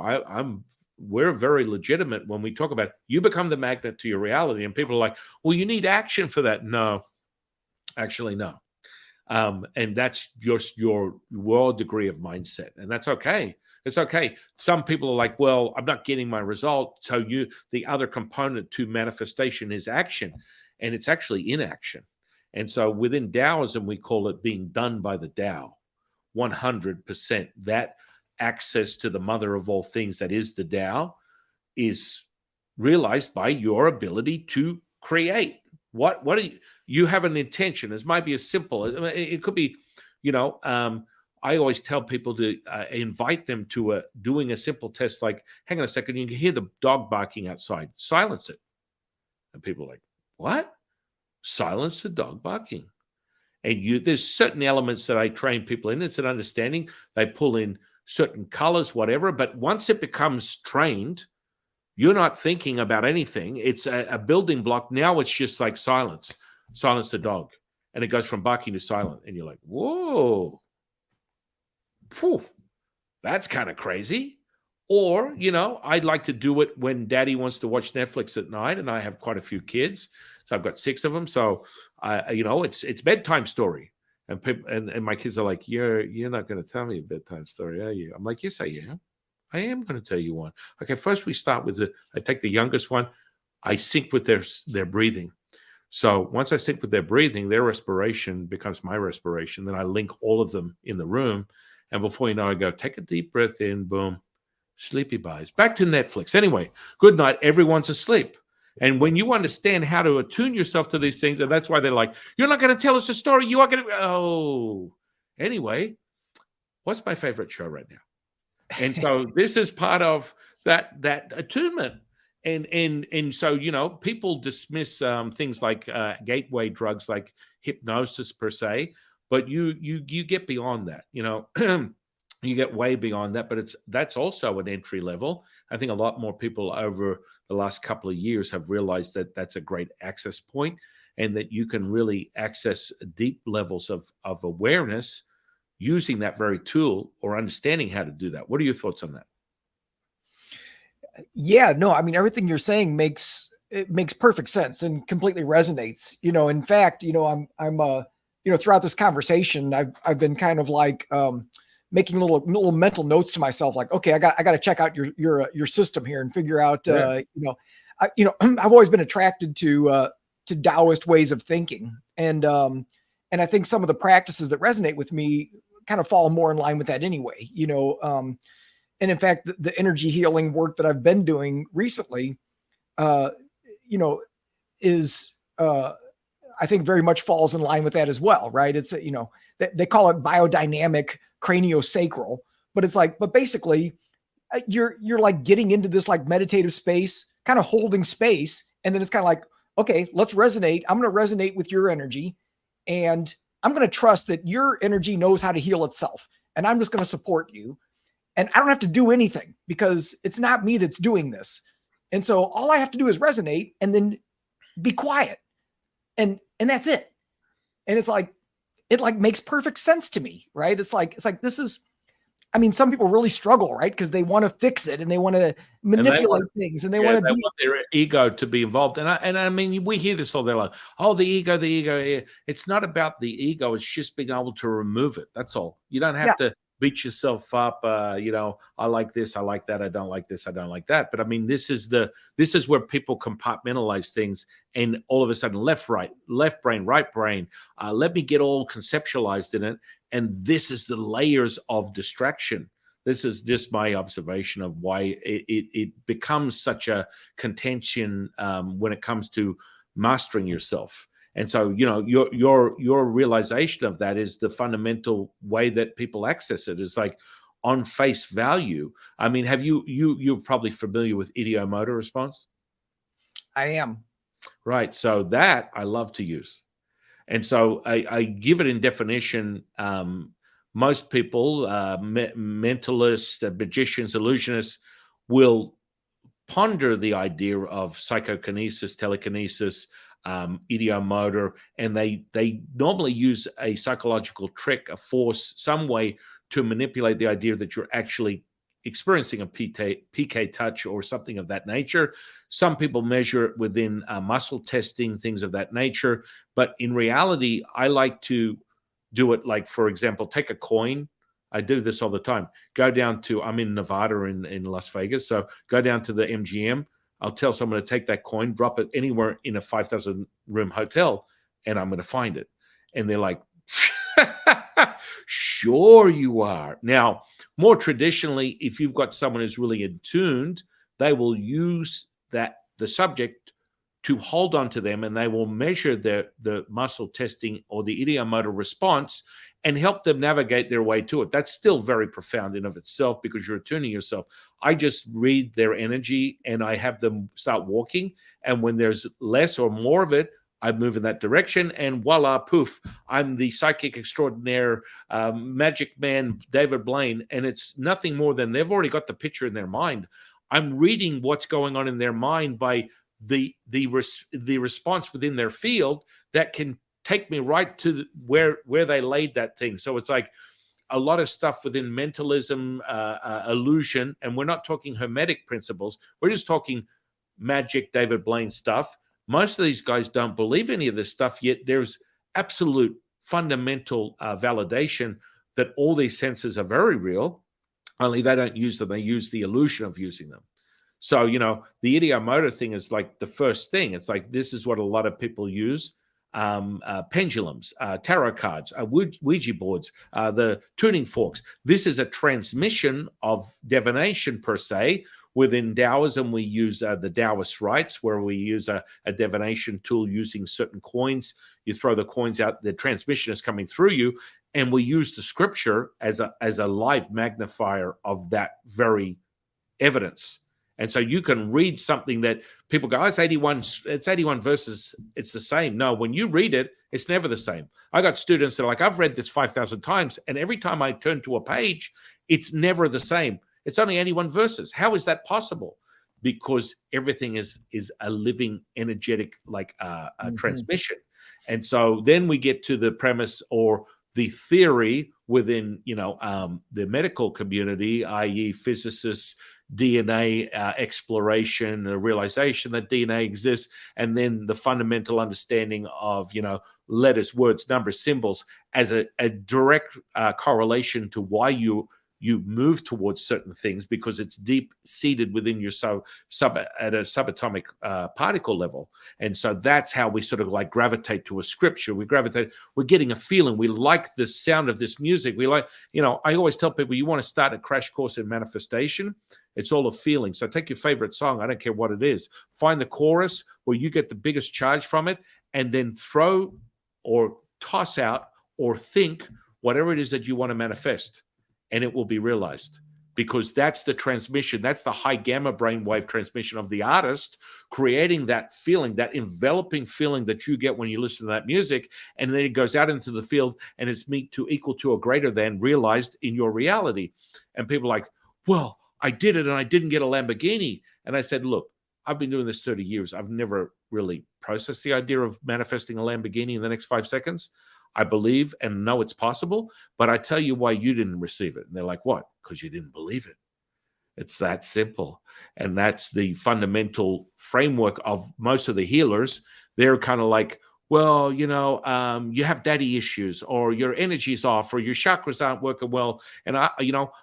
We're very legitimate when we talk about you become the magnet to your reality. And people are like, well, you need action for that. No, actually, no. And that's your world degree of mindset. And that's okay. It's okay. Some people are like, well, I'm not getting my result. So the other component to manifestation is action. And it's actually inaction. And so within Taoism, we call it being done by the Tao, 100%. That access to the mother of all things, that is the Tao, is realized by your ability to create. What do you have an intention? This might be as simple. It could be, I always tell people to invite them to doing a simple test, like, hang on a second, you can hear the dog barking outside. Silence it. And people are like, what? Silence the dog barking. And there's certain elements that I train people in. It's an understanding. They pull in certain colors, whatever. But once it becomes trained, you're not thinking about anything. It's a building block. Now it's just like silence the dog. And it goes from barking to silent. And you're like, whoa, phew, that's kind of crazy. Or, I'd like to do it when daddy wants to watch Netflix at night, and I have quite a few kids. So I've got 6 of them. So, it's bedtime story. And people, and my kids are like, you're not going to tell me a bedtime story, are you? I'm like, yes, I am. I am going to tell you one. Okay, first we start with I take the youngest one. I sync with their breathing. So once I sync with their breathing, their respiration becomes my respiration. Then I link all of them in the room. And before you know, I go, take a deep breath in, boom, sleepy buys. Back to Netflix. Anyway, good night. Everyone's asleep. And when you understand how to attune yourself to these things, and that's why they're like, you're not going to tell us a story. You are going to, oh. Anyway, what's my favorite show right now? And so this is part of that attunement. And so, you know, people dismiss things like gateway drugs like hypnosis per se, but you get beyond that, you know. You get way beyond that, but that's also an entry level. I think a lot more people over the last couple of years have realized that that's a great access point, and that you can really access deep levels of awareness using that very tool or understanding how to do that. What are your thoughts on that? Yeah, no, I mean, everything you're saying makes perfect sense and completely resonates. You know, in fact, you know, I'm you know, throughout this conversation, I've been kind of like making little mental notes to myself, like, okay, I got to check out your system here and figure out, you know, I've always been attracted to Taoist ways of thinking, and I think some of the practices that resonate with me kind of fall more in line with that anyway. You know, and in fact, the energy healing work that I've been doing recently, you know, is I think very much falls in line with that as well, right? It's, you know, they call it biodynamic craniosacral, but it's like, but basically you're like getting into this like meditative space, kind of holding space. And then it's kind of like, okay, let's resonate. I'm going to resonate with your energy, and I'm going to trust that your energy knows how to heal itself. And I'm just going to support you. And I don't have to do anything because it's not me that's doing this. And so all I have to do is resonate and then be quiet. And that's it. And it's like, it like makes perfect sense to me, right? It's like this is, I mean, some people really struggle, right? Because they want to fix it and they want to manipulate things and they want to be their ego to be involved. And I mean, we hear this all day, like, oh, the ego. It's not about the ego. It's just being able to remove it. That's all. You don't have to beat yourself up. You know, I like this, I like that, I don't like this, I don't like that. But I mean, this is where people compartmentalize things, and all of a sudden, left brain, right brain. Let me get all conceptualized in it, and this is the layers of distraction. This is just my observation of why it becomes such a contention when it comes to mastering yourself. And so, you know, your realization of that is the fundamental way that people access it, is like on face value. I mean, have you're probably familiar with ideomotor response? I am. Right. So that I love to use. And so I give it in definition. Most people, mentalists, magicians, illusionists, will ponder the idea of psychokinesis, telekinesis, ideomotor, and they normally use a psychological trick, a force, some way to manipulate the idea that you're actually experiencing a PK touch or something of that nature. Some people measure it within muscle testing, things of that nature. But in reality, I like to do it like, for example, take a coin. I do this all the time. Go down to, I'm in Nevada in Las Vegas. So go down to the MGM. I'll tell someone to take that coin, drop it anywhere in a 5,000 room hotel, and I'm going to find it. And they're like, sure you are. Now, more traditionally, if you've got someone who's really attuned, they will use the subject to hold on to them, and they will measure the muscle testing or the ideomotor response and help them navigate their way to it. That's still very profound in of itself, because you're attuning yourself. I just read their energy and I have them start walking. And when there's less or more of it, I move in that direction, and voila, poof, I'm the psychic extraordinaire, magic man, David Blaine. And it's nothing more than they've already got the picture in their mind. I'm reading what's going on in their mind by the response within their field that can take me right to where they laid that thing. So it's like a lot of stuff within mentalism, illusion, and we're not talking hermetic principles. We're just talking magic, David Blaine stuff. Most of these guys don't believe any of this stuff, yet there's absolute fundamental validation that all these senses are very real, only they don't use them. They use the illusion of using them. So, the ideomotor thing is like the first thing. It's like, this is what a lot of people use. Pendulums, tarot cards, Ouija boards, the tuning forks. This is a transmission of divination per se. Within Taoism, we use the Taoist rites, where we use a divination tool using certain coins. You throw the coins out, the transmission is coming through you, and we use the scripture as a live magnifier of that very evidence. And so you can read something that people go, oh, it's 81 verses, it's the same. No, when you read it, it's never the same. I got students that are like, I've read this 5,000 times, and every time I turn to a page, it's never the same. It's only 81 verses. How is that possible? Because everything is a living, energetic, like transmission. And so then we get to the premise or the theory within, the medical community, i.e. physicists, DNA exploration, the realization that DNA exists, and then the fundamental understanding of, letters, words, numbers, symbols as a direct correlation to why you move towards certain things, because it's deep seated within your at a subatomic particle level. And so that's how we sort of like gravitate to a scripture. We're getting a feeling. We like the sound of this music. We like, I always tell people, you want to start a crash course in manifestation. It's all a feeling. So take your favorite song. I don't care what it is. Find the chorus where you get the biggest charge from it, and then throw or toss out or think whatever it is that you want to manifest. And it will be realized, because that's the transmission. That's the high gamma brainwave transmission of the artist, creating that feeling, that enveloping feeling that you get when you listen to that music. And then it goes out into the field and it's equal to or greater than realized in your reality. And people are like, well, I did it and I didn't get a Lamborghini. And I said, look, I've been doing this 30 years. I've never really processed the idea of manifesting a Lamborghini in the next 5 seconds. I believe and know it's possible, but I tell you why you didn't receive it. And they're like, what? Because you didn't believe it. It's that simple. And that's the fundamental framework of most of the healers. They're kind of like, well, you have daddy issues, or your energy's off, or your chakras aren't working well. And I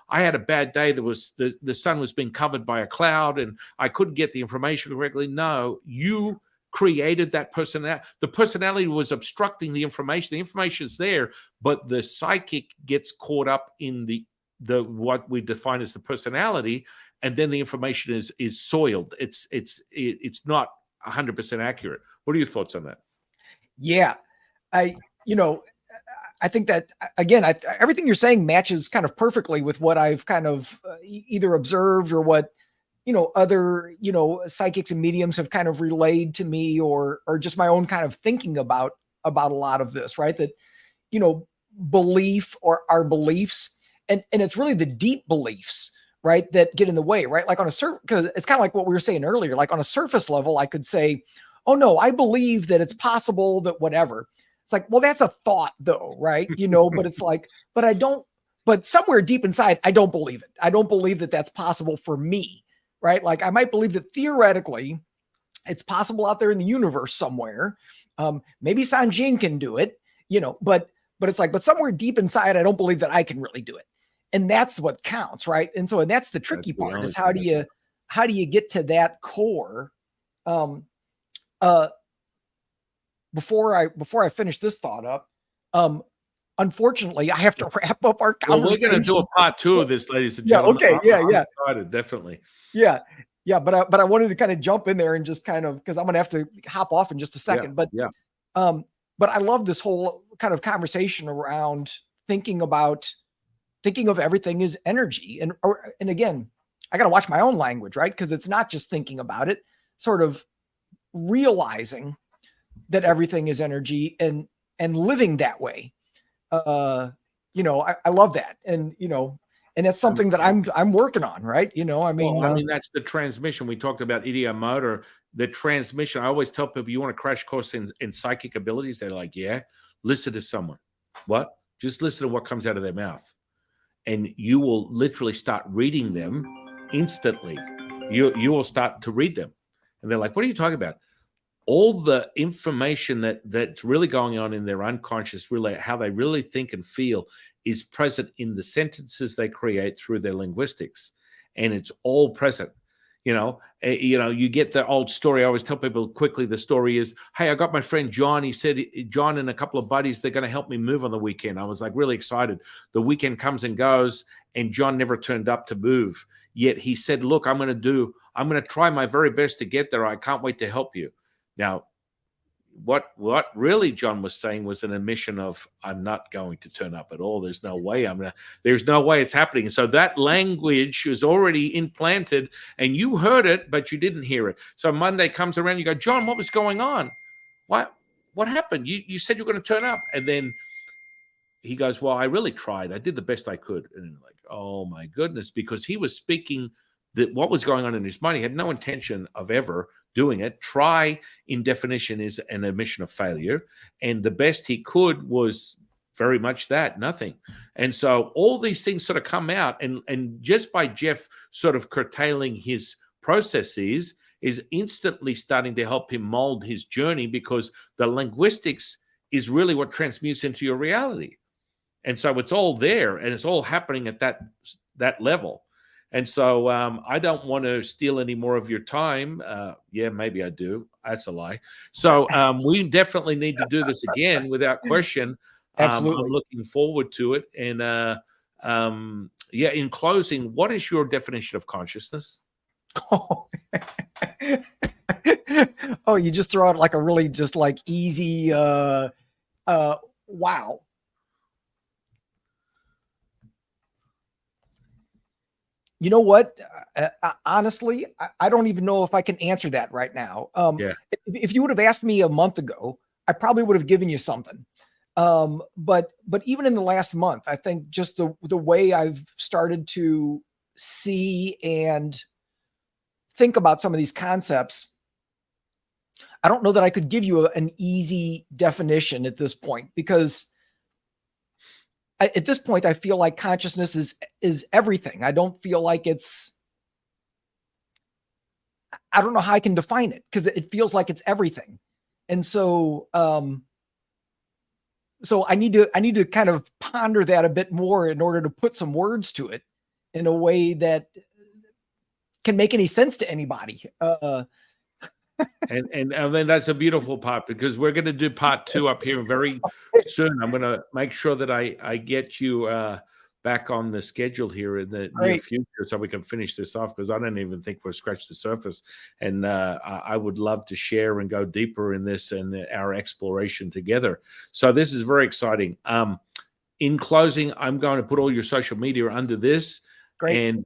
had a bad day. There was the sun was being covered by a cloud and I couldn't get the information correctly. No, you created that personality. The personality was obstructing the information. The information's there, but the psychic gets caught up in the what we define as the personality, and then the information is soiled. It's not 100% accurate. What are your thoughts on that? Yeah, I think that, again, everything you're saying matches kind of perfectly with what I've kind of either observed or what other, psychics and mediums have kind of relayed to me, or just my own kind of thinking about a lot of this, right? That, belief or our beliefs, and it's really the deep beliefs, right, that get in the way, right? Like on a surface, because it's kind of like what we were saying earlier, like on a surface level, I could say, oh no, I believe that it's possible that whatever. It's like, well, that's a thought though, right? But it's like, but somewhere deep inside, I don't believe it. I don't believe that that's possible for me. Right? Like I might believe that theoretically it's possible out there in the universe somewhere. Maybe Sanjin can do it, but it's like, but somewhere deep inside, I don't believe that I can really do it. And that's what counts. Right. And that's the tricky part, is how do you get to that core? Before I finish this thought up, unfortunately, I have to wrap up our conversation. Well, we're going to do a part 2 of this, ladies and gentlemen. Okay. I'm excited, definitely. Yeah. But I wanted to kind of jump in there and just kind of, because I'm going to have to hop off in just a second. But I love this whole kind of conversation around thinking of everything as energy. And again, I got to watch my own language, right? Because it's not just thinking about it, sort of realizing that everything is energy and living that way. I love that. And that's something that I'm working on, right? That's the transmission. We talked about ideomotor, the transmission. I always tell people, you want to crash course in psychic abilities? They're like, yeah, listen to someone. What? Just listen to what comes out of their mouth. And you will literally start reading them instantly. You will start to read them. And they're like, what are you talking about? All the information that's really going on in their unconscious, really how they really think and feel, is present in the sentences they create through their linguistics. And it's all present. You get the old story. I always tell people quickly, the story is, hey, I got my friend John. He said, John and a couple of buddies, they're going to help me move on the weekend. I was like really excited. The weekend comes and goes, and John never turned up to move. Yet he said, look, I'm going to try my very best to get there. I can't wait to help you. Now, what really John was saying was an admission of, I'm not going to turn up at all. There's no way there's no way it's happening. So that language is already implanted, and you heard it, but you didn't hear it. So Monday comes around, you go, John, what was going on? What happened? You said you were going to turn up. And then he goes, well, I really tried. I did the best I could. And like, oh my goodness, because he was speaking that what was going on in his mind. He had no intention of ever doing it. Try, in definition, is an admission of failure. And the best he could was very much that, nothing. And so all these things sort of come out. And just by Jeff sort of curtailing his processes is instantly starting to help him mold his journey, because the linguistics is really what transmutes into your reality. And so it's all there, and it's all happening at that level. And so I don't want to steal any more of your time. Yeah, maybe I do. That's a lie. So we definitely need to do this again without question. Absolutely. I'm looking forward to it. And in closing, what is your definition of consciousness? Oh, you just throw out like a really just like easy, wow. You know what? Honestly, I don't even know if I can answer that right now. If you would have asked me a month ago, I probably would have given you something. But even in the last month, I think just the way I've started to see and think about some of these concepts, I don't know that I could give you an easy definition at this point, because at this point, I feel like consciousness is everything. I don't feel like I don't know how I can define it, because it feels like it's everything. And so, so I need to kind of ponder that a bit more in order to put some words to it in a way that can make any sense to anybody. And I mean, that's a beautiful part, because we're going to do part 2 up here very soon. I'm going to make sure that I get you back on the schedule here in the near future, so we can finish this off, because I don't even think we've scratched the surface. And I would love to share and go deeper in this and our exploration together. So this is very exciting. In closing, I'm going to put all your social media under this and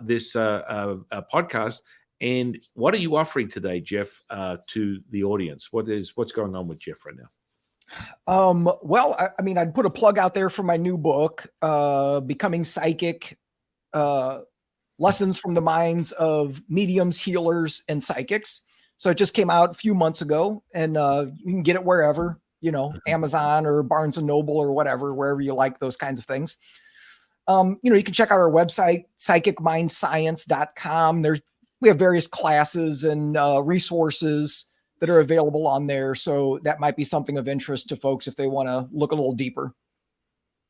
this podcast. And what are you offering today, Jeff, to the audience? What's going on with Jeff right now? Well, I mean, I'd put a plug out there for my new book, Becoming Psychic, Lessons from the Minds of Mediums, Healers, and Psychics. So it just came out a few months ago, and you can get it wherever, Amazon or Barnes & Noble or whatever, wherever you like those kinds of things. You can check out our website, psychicmindscience.com. We have various classes and resources that are available on there. So that might be something of interest to folks if they want to look a little deeper.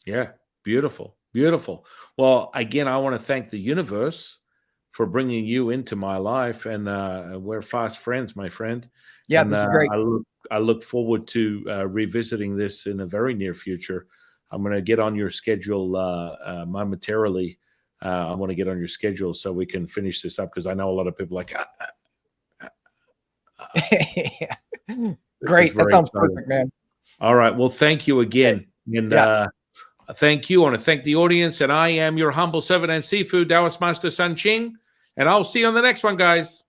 Yeah. Beautiful. Beautiful. Well, again, I want to thank the universe for bringing you into my life, and we're fast friends, my friend. Yeah, and, this is great. I look forward to revisiting this in a very near future. I'm going to get on your schedule momentarily. I want to get on your schedule so we can finish this up, because I know a lot of people are like, yeah. Great. That sounds perfect, man. All right. Well, thank you again. And thank you. I want to thank the audience. And I am your humble servant and seafood Taoist Master Sun Qing. And I'll see you on the next one, guys.